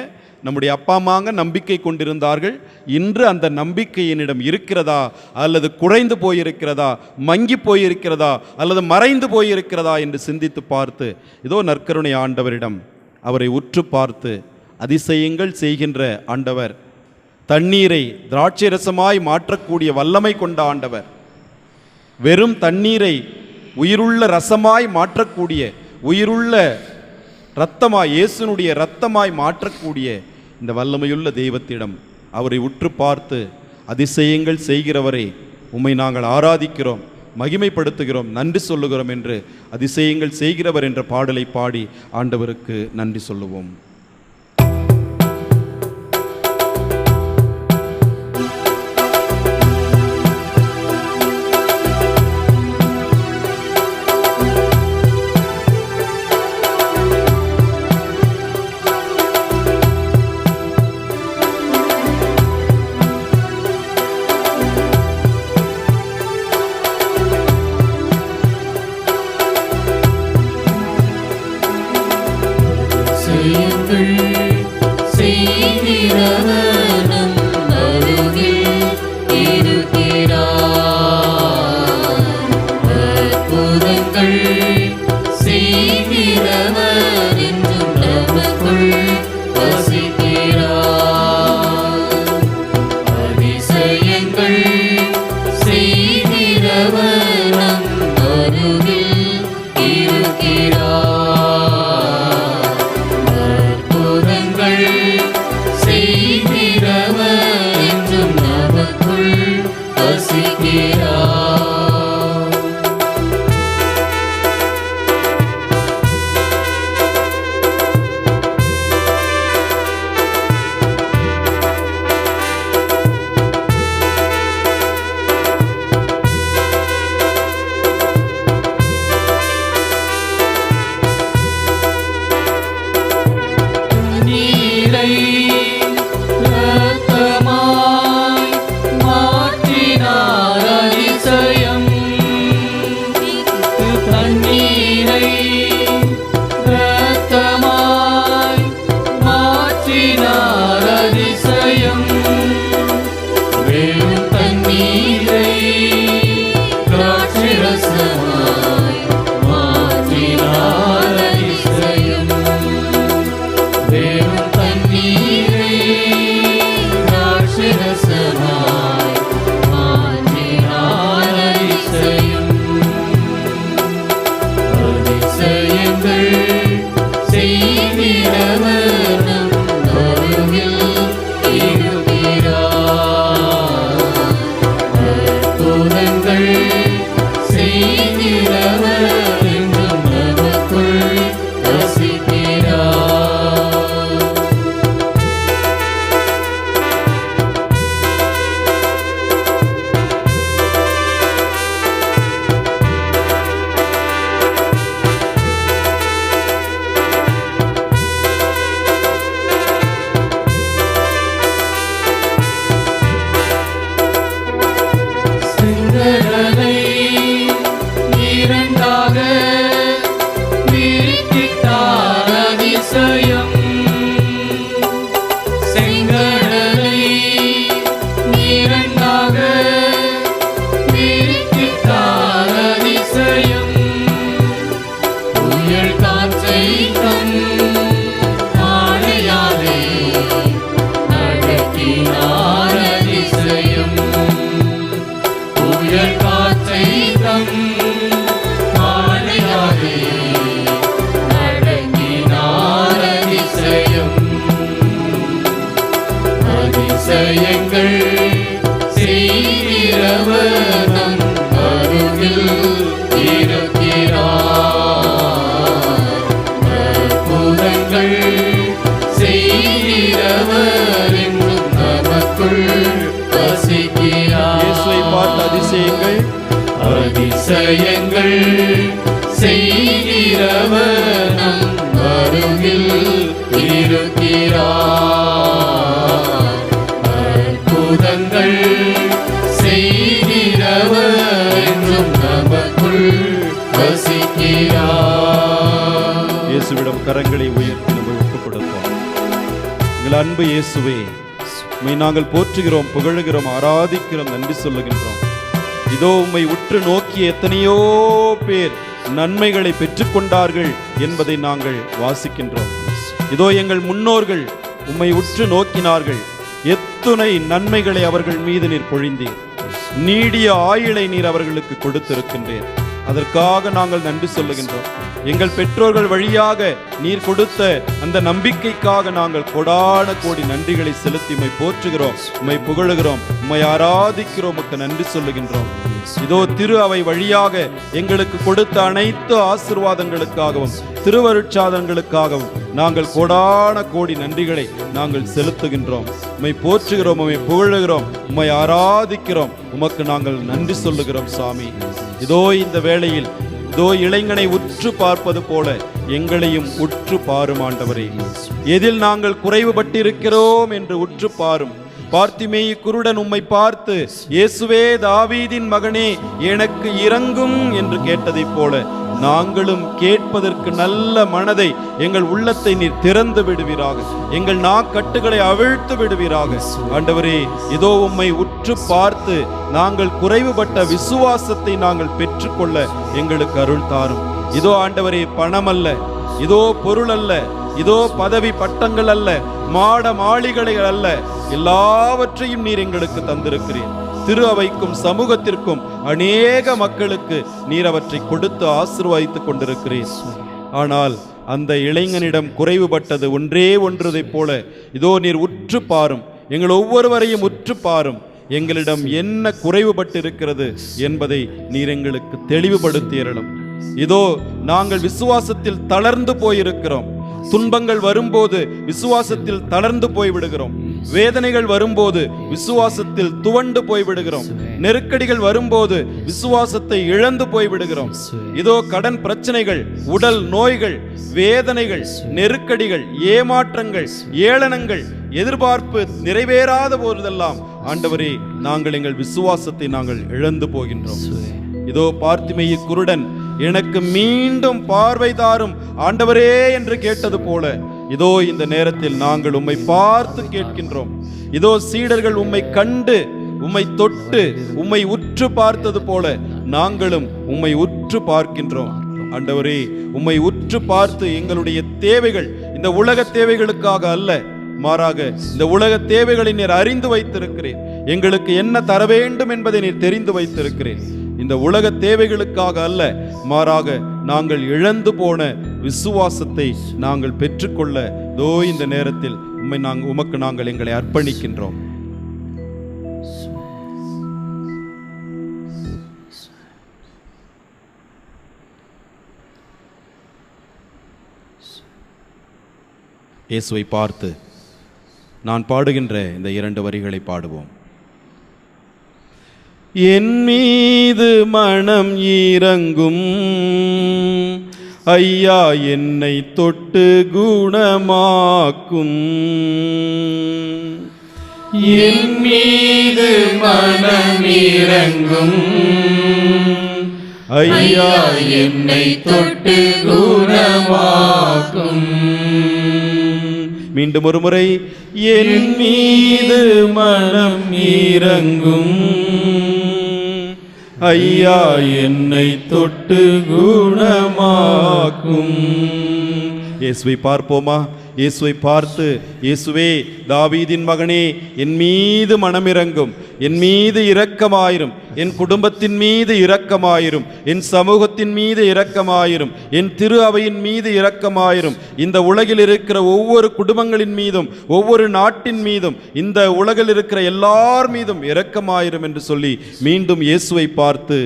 Speaker 1: நம்முடைய அப்பா அம்மாங்க நம்பிக்கை கொண்டிருந்தார்கள். இன்று அந்த நம்பிக்கை என்னிடம் இருக்கிறதா, அல்லது குறைந்து போயிருக்கிறதா, மங்கி போயிருக்கிறதா, அல்லது மறைந்து போயிருக்கிறதா என்று சிந்தித்து பார்த்து இதோ நற்கருணை ஆண்டவரிடம் அவரை உற்று பார்த்து அதிசயங்கள் செய்கின்ற ஆண்டவர், தண்ணீரை திராட்சை ரசமாய் மாற்றக்கூடிய வல்லமை கொண்ட ஆண்டவர், வெறும் தண்ணீரை உயிருள்ள ரசமாய் மாற்றக்கூடிய, உயிருள்ள இரத்தமாய், இயேசுனுடைய இரத்தமாய் மாற்றக்கூடிய இந்த வல்லமையுள்ள தெய்வத்திடம் அவரை உற்று பார்த்து அதிசயங்கள் செய்கிறவரை உம்மை நாங்கள் ஆராதிக்கிறோம், மகிமைப்படுத்துகிறோம், நன்றி சொல்லுகிறோம் என்று அதிசயங்கள் செய்கிறவர் என்ற பாடலை பாடி ஆண்டவருக்கு நன்றி சொல்லுவோம்.
Speaker 3: அற்புதங்கள் செய்கிறவர் நம் அருகில் இருக்கிறார். அற்புதங்கள் செய்கிறவர் என்றும் நமக்குள் வசிக்கிறார். செங்கடலை இரண்டாக பிரித்திட்டார் அதிசயம். செங்கடலை இரண்டாக பிரித்திட்டார் அதிசயம். புயல் காற்றை தம் ஆணையாலே நடத்தினார் அதிசயம். புயல் காற்றை தம் ஆணையாலே நடத்தினார் அதிசயம். அதிசயங்கள் செய்கிறவர் நம் அருகில் இருக்கிறார். அற்புதங்கள் செய்கிறவர் என்றும் நமக்குள் வசிக்கிறார்.
Speaker 1: இயேசுவை பார்த்த அதிசயங்கள்
Speaker 3: அதிசயங்கள் செய்கிறவர் நம் அருகில் இருக்கிறார். அற்புதங்கள் செய்கிறவர் என்றும் நமக்குள் வசிக்கிறார்.
Speaker 1: இயேசுவிடம் கரங்களை உயர்த்தி நம்ம ஒப்புக் கொடுப்போம். எங்கள் அன்பு இயேசுவே, உம்மை நாங்கள் போற்றுகிறோம், புகழுகிறோம், ஆராதிக்கிறோம், நன்றி சொல்லுகின்றோம். இதோ உம்மை உற்று நோக்கிய எத்தனையோ பேர் நன்மைகளை பெற்றுக்கொண்டார்கள் என்பதை நாங்கள் வாசிக்கின்றோம். இதோ எங்கள் முன்னோர்கள் உம்மை உற்று நோக்கினார்கள், எத்துணை நன்மைகளை அவர்கள் மீது நீர் பொழிந்தீர், நீடிய ஆயுளை நீர் அவர்களுக்கு கொடுத்திருக்கின்றீர். அதற்காக நாங்கள் நன்றி சொல்லுகின்றோம். எங்கள் பெற்றோர்கள் வழியாக நீர் கொடுத்த அந்த நம்பிக்கைக்காக நாங்கள் கொடான கோடி நன்றிகளை செலுத்தி உம்மை போற்றுகிறோம், உம்மை புகழுகிறோம், உம்மை ஆராதிக்கிறோம், உமக்கு நன்றி சொல்லுகின்றோம். இதோ திரு அவை வழியாக எங்களுக்கு கொடுத்த அனைத்து ஆசீர்வாதங்களுக்காகவும் திருவருட்சாதனங்களுக்காகவும் நாங்கள் கொடான கோடி நன்றிகளை நாங்கள் செலுத்துகின்றோம். உம்மை போற்றுகிறோம், உம்மை புகழுகிறோம், உம்மை ஆராதிக்கிறோம், உமக்கு நாங்கள் நன்றி சொல்லுகிறோம் சாமி. இதோ இந்த வேளையில் இதோ இளைஞனை உற்று பார்ப்பது போல எங்களையும் உற்று பாரும் ஆண்டவரே. எதில் நாங்கள் குறைவுபட்டிருக்கிறோம் என்று உற்று பாரும். பார்த்திமேயு குருடன் உம்மை பார்த்து, இயேசுவே தாவீதின் மகனே எனக்கு இரங்கும் என்று கேட்டதைப் போல நாங்களும் கேட்பதற்கு நல்ல மனதை எங்கள் உள்ளத்தை நீர் திறந்து விடுவீராக, எங்கள் நாக்கட்டுகளை அவிழ்த்து விடுவீராக. ஆண்டவரே, இதோ உம்மை உற்று பார்த்து நாங்கள் குறைவுபட்ட விசுவாசத்தை நாங்கள் பெற்றுக்கொள்ள எங்களுக்கு அருள் தாரும். இதோ ஆண்டவரே, பணம் அல்ல, இதோ பொருள் அல்ல, இதோ பதவி பட்டங்கள் அல்ல, மாட மாளிகைகள் அல்ல, எல்லாவற்றையும் நீர் எங்களுக்கு தந்திருக்கிறீர். திரு அவைக்கும் சமூகத்திற்கும் அநேக மக்களுக்கு நீர் அவற்றை கொடுத்து ஆசீர்வதித்துக் கொண்டிருக்கிறீர். ஆனால் அந்த இளைஞனிடம் குறைவுபட்டது ஒன்றே ஒன்றதைப் போல இதோ நீர் உற்று பாரும், எங்கள் ஒவ்வொருவரையும் உற்று பாரும். எங்களிடம் என்ன குறைவுபட்டிருக்கிறது என்பதை நீர் எங்களுக்கு தெளிவுபடுத்தியறலும். இதோ நாங்கள் விசுவாசத்தில் தளர்ந்து போயிருக்கிறோம். துன்பங்கள் வரும்போது விசுவாசத்தில் தளர்ந்து போய்விடுகிறோம். வேதனைகள் வரும்போது விசுவாசத்தில் துவண்டு போய்விடுகிறோம். நெருக்கடிகள் வரும்போது விசுவாசத்தை இழந்து போய்விடுகிறோம். இதோ கடன் பிரச்சனைகள், உடல் நோய்கள், வேதனைகள், நெருக்கடிகள், ஏமாற்றங்கள், ஏளனங்கள், எதிர்பார்ப்பு நிறைவேறாத போதெல்லாம் ஆண்டவரே நாங்கள் எங்கள் விசுவாசத்தை நாங்கள் இழந்து போகின்றோம். இதோ பார்த்திமேயு குருடன் எனக்கு மீண்டும் பார்வை தாரும் ஆண்டவரே என்று கேட்டது போல இதோ இந்த நேரத்தில் நாங்கள் உம்மை பார்த்து கேட்கின்றோம். இதோ சீடர்கள் உம்மை கண்டு உம்மை தொட்டு உம்மை உற்று பார்த்தது போல நாங்களும் உம்மை உற்று பார்க்கின்றோம். ஆண்டவரே, உம்மை உற்று பார்த்து எங்களுடைய தேவைகள் இந்த உலக தேவைகளுக்காக அல்ல, மாறாக இந்த உலக தேவைகளை நீர் அறிந்து வைத்திருக்கிறேன். எங்களுக்கு என்ன தர வேண்டும் என்பதை நீர் தெரிந்து வைத்திருக்கிறேன். இந்த உலக தேவைகளுக்காக அல்ல, மாறாக நாங்கள் இழந்து போன விசுவாசத்தை நாங்கள் பெற்றுக்கொள்ள இதோ இந்த நேரத்தில் உமக்கு நாங்கள் எங்களை அர்ப்பணிக்கின்றோம். இயேசுவை பார்த்து நான் பாடுகின்ற இந்த 2 வரிகளை பாடுவோம். என் மீது மனம் இறங்கும் ஐயா, என்னை தொட்டு குணமாக்கும்.
Speaker 3: என் மீது மனம் இறங்கும் ஐயா, என்னை தொட்டு குணமாக்கும்.
Speaker 1: மீண்டும் ஒரு முறை, என் மீது மனம் இறங்கும் ஐயா, என்னை தொட்டு குணமாக்கும். இயேசுவை பார்ப்போமா? இயேசுவை பார்த்து, இயேசுவே தாவீதின் மகனே, என் மீது மனமிறங்கும், என் மீது இரக்கமாயிரும், என் குடும்பத்தின் மீது இரக்கமாயிரும், என் சமூகத்தின் மீது இரக்கமாயிரும், என் திரு அவையின் மீது இரக்கமாயிரும், இந்த உலகில் இருக்கிற ஒவ்வொரு குடும்பங்களின் மீதும், ஒவ்வொரு நாட்டின் மீதும், இந்த உலகில் இருக்கிற எல்லார் மீதும் இரக்கமாயிரும் என்று சொல்லி மீண்டும் இயேசுவை பார்த்து,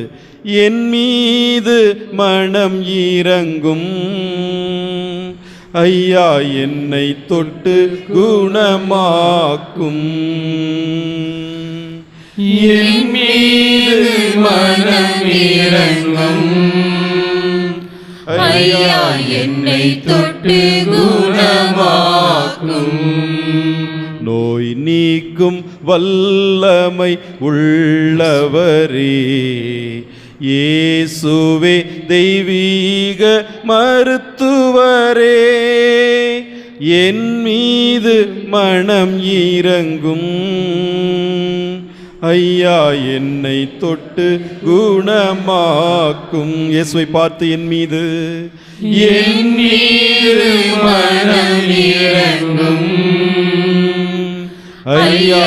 Speaker 1: என் மீது மனம் இறங்கும் ஐயா, என்னை தொட்டு குணமாக்கும்.
Speaker 3: என் மீது மனம் இறங்கும் ஐயா, என்னை தொட்டு குணமாக்கும்.
Speaker 1: நோய் நீக்கும் வல்லமை உள்ளவரே, இயேசுவே தெய்வீக மருத்துவரே, என் மீது மனம் இறங்கும் ஐயா, என்னை தொட்டு குணமாக்கும். இயேசுவை பார்த்து, என் மீது
Speaker 3: மனம் இறங்கும் ஐயா,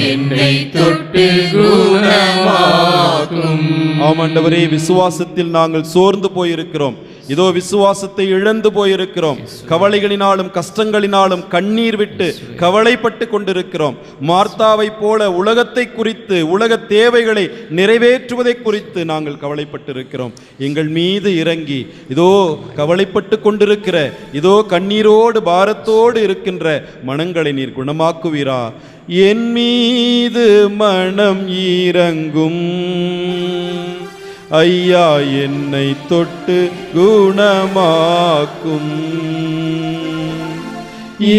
Speaker 3: என்னை தொட்டு குணமாக்கும்.
Speaker 1: ஆமாண்டவரே, விசுவாசத்தில் நாங்கள் சோர்ந்து போயிருக்கிறோம். இதோ விசுவாசத்தை இழந்து போயிருக்கிறோம். கவலைகளினாலும் கஷ்டங்களினாலும் கண்ணீர் விட்டு கவலைப்பட்டு கொண்டிருக்கிறோம். மார்த்தாவை போல உலகத்தை குறித்து, உலக தேவைகளை நிறைவேற்றுவதை குறித்து நாங்கள் கவலைப்பட்டிருக்கிறோம். எங்கள் மீது இறங்கி இதோ கவலைப்பட்டு கொண்டிருக்கிற, இதோ கண்ணீரோடு பாரத்தோடு இருக்கின்ற மனங்களை நீர் குணமாக்குவீரா? என் மீது மனம் இறங்கும் ஐயா, என்னை தொட்டு குணமாக்கும்.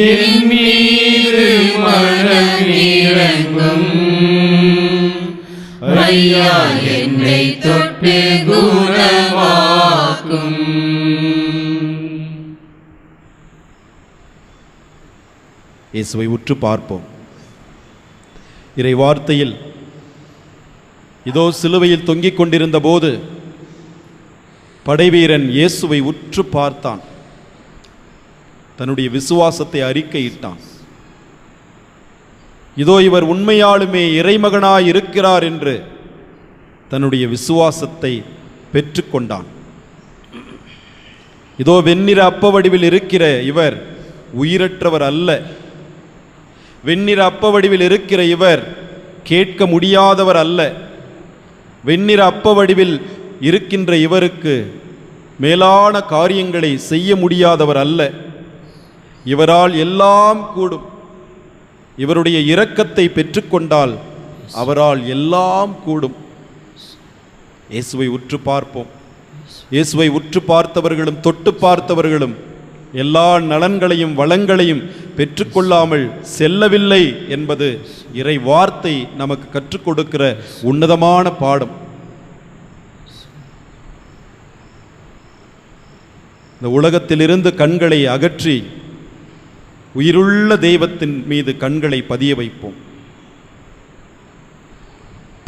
Speaker 3: என் மீது மனம் இறங்கும் ஐயா, என்னை தொட்டு குணமாக்கும்.
Speaker 1: இயேசுவை உற்று பார்ப்போம். இறை வார்த்தையில் இதோ சிலுவையில் தொங்கிக் கொண்டிருந்த போது படைவீரன் இயேசுவை உற்று பார்த்தான். தன்னுடைய விசுவாசத்தை அறிக்கையிட்டான். இதோ இவர் உண்மையாலுமே இறைமகனாய் இருக்கிறார் என்று தன்னுடைய விசுவாசத்தை பெற்றுக்கொண்டான். இதோ வெண்ணிற அப்ப வடிவில் இருக்கிற இவர் உயிரற்றவர் அல்ல. வெண்ணிற அப்ப வடிவில் இருக்கிற இவர் கேட்க முடியாதவர் அல்ல. வெண்ணிற அப்ப வடிவில் இருக்கின்ற இவருக்கு மேலான காரியங்களை செய்ய முடியாதவர் அல்ல. இவரால் எல்லாம் கூடும். இவருடைய இரக்கத்தை பெற்றுக்கொண்டால் அவரால் எல்லாம் கூடும். இயேசுவை உற்று பார்ப்போம். இயேசுவை உற்று பார்த்தவர்களும் தொட்டு பார்த்தவர்களும் எல்லா நலன்களையும் வளங்களையும் பெற்றுக்கொள்ளாமல் செல்லவில்லை என்பது இறை வார்த்தை நமக்கு கற்றுக் கொடுக்கிற உன்னதமான பாடம். இந்த உலகத்திலிருந்து கண்களை அகற்றி உயிருள்ள தெய்வத்தின் மீது கண்களை பதிய வைப்போம்.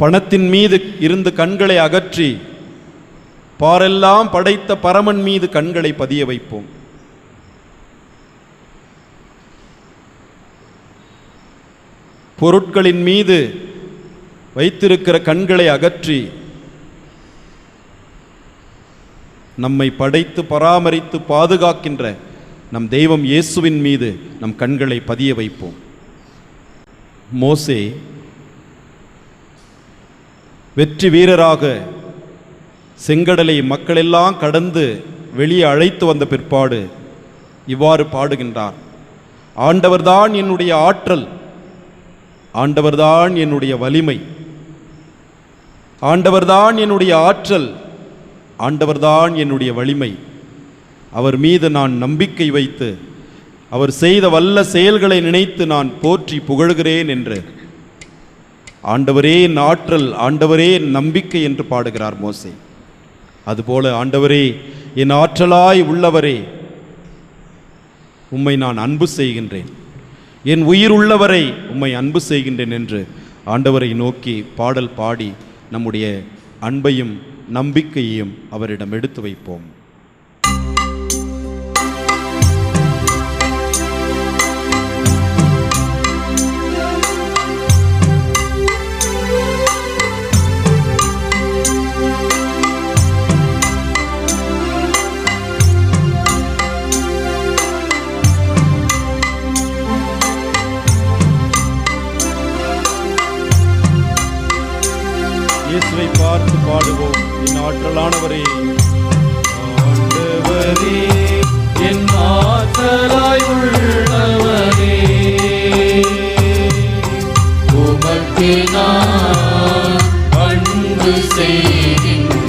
Speaker 1: பணத்தின் மீது இருந்து கண்களை அகற்றி பாரெல்லாம் படைத்த பரமன் மீது கண்களை பதிய வைப்போம். பொருட்களின் மீது வைத்திருக்கிற கண்களை அகற்றி நம்மை படைத்து பராமரித்து பாதுகாக்கின்ற நம் தெய்வம் இயேசுவின் மீது நம் கண்களை பதிய வைப்போம். மோசே வெற்றி வீரராக செங்கடலை மக்களெல்லாம் கடந்து வெளியே அழைத்து வந்த பிற்பாடு இவ்வாறு பாடுகின்றார்: ஆண்டவர்தான் என்னுடைய ஆற்றல், ஆண்டவர்தான் என்னுடைய வலிமை, ஆண்டவர்தான் என்னுடைய ஆற்றல், ஆண்டவர்தான் என்னுடைய வலிமை. அவர் மீது நான் நம்பிக்கை வைத்து அவர் செய்த வல்ல செயல்களை நினைத்து நான் போற்றி புகழுகிறேன் என்று ஆண்டவரே என் ஆற்றல், ஆண்டவரே என் நம்பிக்கை என்று பாடுகிறார் மோசே. அதுபோல ஆண்டவரே என் ஆற்றலாய் உள்ளவரே, உம்மை நான் அன்பு செய்கின்றேன், என் உயிர் உள்ளவரை உம்மை அன்பு செய்கின்றேன் என்று ஆண்டவரை நோக்கி பாடல் பாடி நம்முடைய அன்பையும் நம்பிக்கையையும் அவரிடம் எடுத்து வைப்போம். இயேசுவை பார்த்து பாடுவோம். என் ஆற்றலானவரே, ஆண்டவரே
Speaker 3: என் ஆற்றலாய் உள்ளவரே, உமக்கு நான் அன்பு செய்கின்றேன்,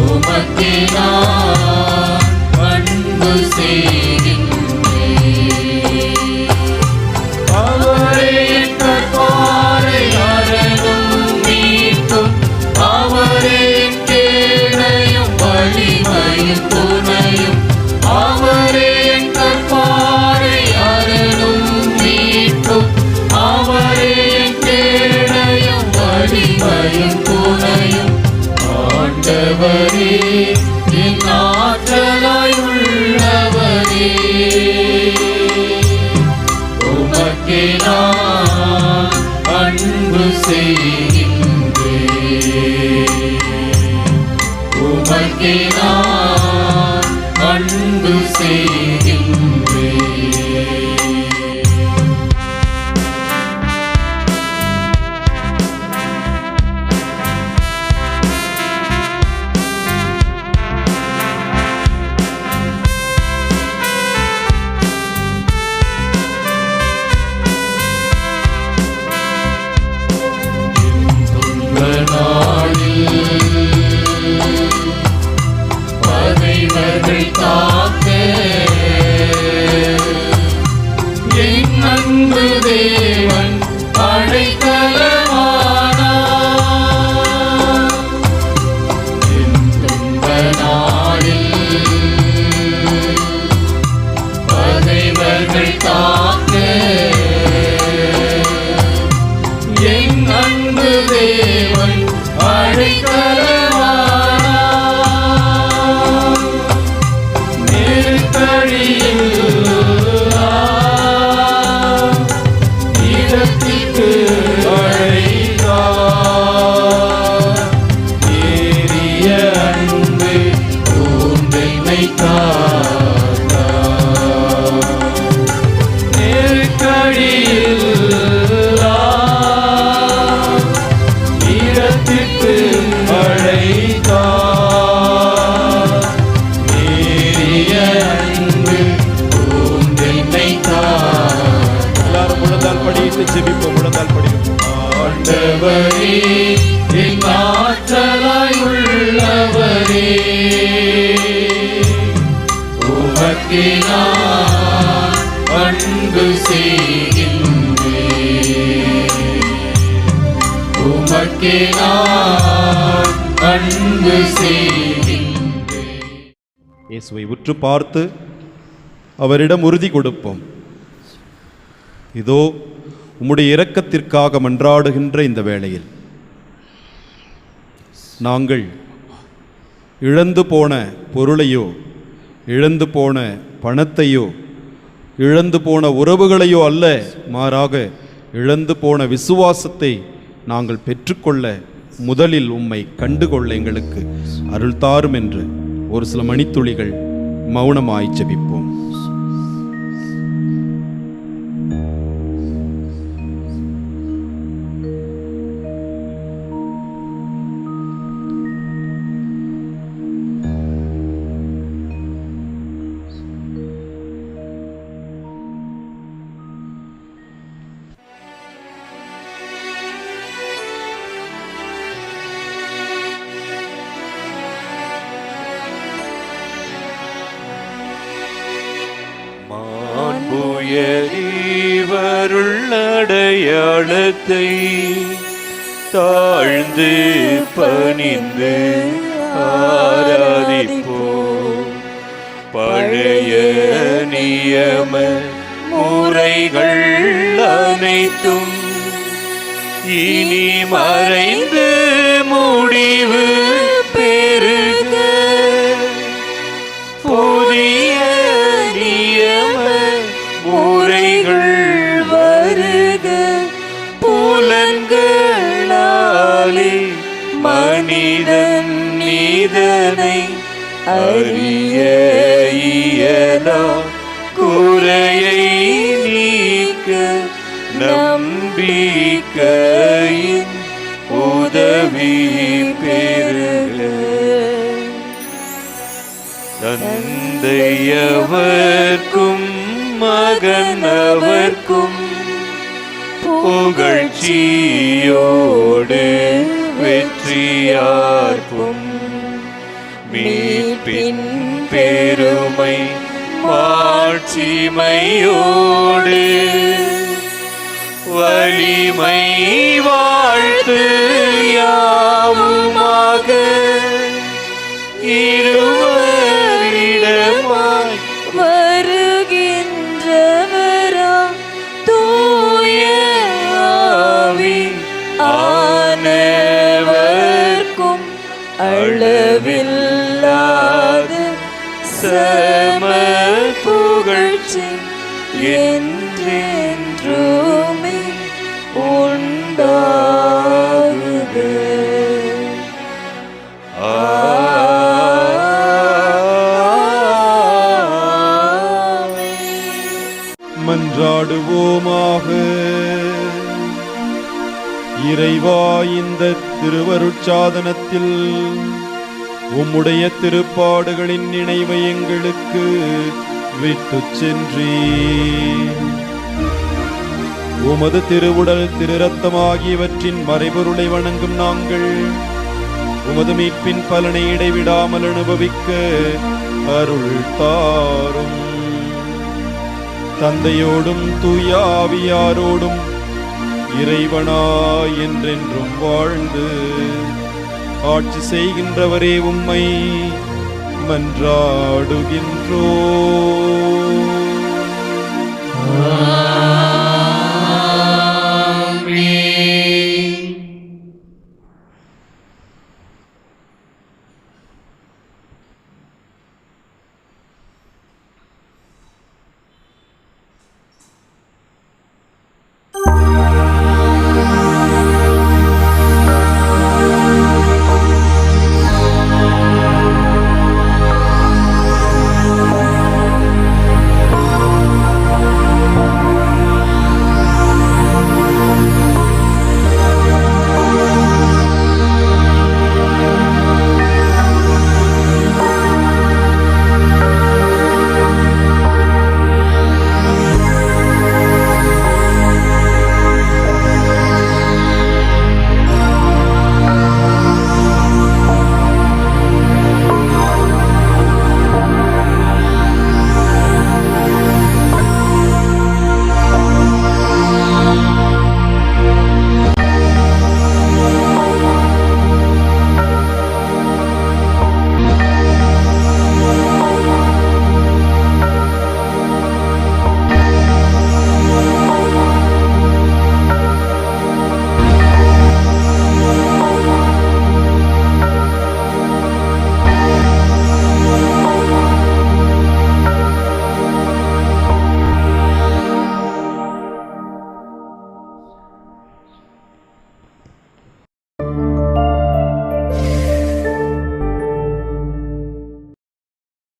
Speaker 3: உமக்கு நான் அன்பு செய்கின்றேன். அவரே என் கற்பாரை அரணும் மீட்டும், அவரே என் கேணையும் வலிமையும் துணையும், அவரே என் கற்பாரை அரணும் மீட்டும், அவரே என் கேணையும் வலிமையும் துணையும். ஆண்டவரே என் ஆற்றலாய் உள்ளவரே, உமக்கே நான் அன்பு செய்கின்றேன், உமக்கே நான் அன்பு செய்கின்றேன். பகைவர்கள் காக்க என் அன்பு தேவன் அடைக்கலமானார். என் துன்ப நாளில் பகைவர்கள் காக்க என் அன்பு தேவன் அடைக்கலமானார். நெருக்கடியில் இடத்திற்கு அழைத்தார், ஏறிய அன்பு கூர்ந்தென்னை காத்தார். நெருக்கடியில் இடத்திற்கு அழைத்தார், ஏறிய அன்பு கூர்ந்தென்னை காத்தார்.
Speaker 1: எல்லாரும் முழந்தால் படியிட்டு ஜெபிப்போம். முழந்தால் படிப்போம்.
Speaker 3: ஆண்டவரே என் ஆற்றலாய் உள்ளவரே, உமக்கே நான் அன்பு செய்கின்றேன், உமக்கே நான் அன்பு செய்கின்றேன்.
Speaker 1: இயேசுவை உற்று பார்த்து அவரிடம் உறுதி கொடுப்போம். இதோ உம்முடைய இரக்கத்திற்காக மன்றாடுகின்ற இந்த வேளையில் நாங்கள் இழந்து போன பொருளையோ, இழந்து போன பணத்தையோ, இழந்து போன உறவுகளையோ அல்ல, மாறாக இழந்து போன விசுவாசத்தை நாங்கள் பெற்றுக்கொள்ள முதலில் உம்மை கண்டுகொள்ள எங்களுக்கு அருள் தாரும் என்று ஒரு சில மணித்துளிகள் மௌனமாய் ஜெபிப்போம்.
Speaker 3: அடையாளத்தை தாழ்ந்து பணிந்து ஆராதிப்போம். பழைய நியம முறைகள் அனைத்தும் இனி மறைந்து முடிவு பெறுக. புதிய நியம முறைகள் வருக. புலன்களாலே மனிதன் நீதனை அறிய இயலா. குறையை நீக்க நம்பிக்கையின் உதவி பெறுக. தந்தையவர்க்கும் மகனவர்க்கும் புகழ்ச்சியோடு வெற்றியார்க்கும் மீட்பின் பெருமை மாட்சிமையோடு வலிமை வாழ்த்து யாவுமாக இருவரிடமாய்
Speaker 2: வருகின்றவரா தூய ஆவி ஆனவர்க்கும் அளவில்லாத
Speaker 3: சம புகழ்ச்சி என்றென்றுமே உண்டாகுக.
Speaker 1: மன்றாடுவோமாக. இறைவா, இந்த திருவருட்சாதனத்தில் உம்முடைய திருப்பாடுகளின் நினைவை எங்களுக்கு விட்டுச் சென்றீர். உமது திருவுடல் திரு இரத்தம் ஆகியவற்றின் மறைபொருளை வணங்கும் நாங்கள் உமது மீட்பின் பலனை இடைவிடாமல் அனுபவிக்க அருள் தாரும். தந்தையோடும் தூய ஆவியாரோடும் இறைவனாய் என்றென்றும் வாழ்ந்து ஆட்சி செய்கின்றவரே உம்மை மன்றாடுகின்றோம்.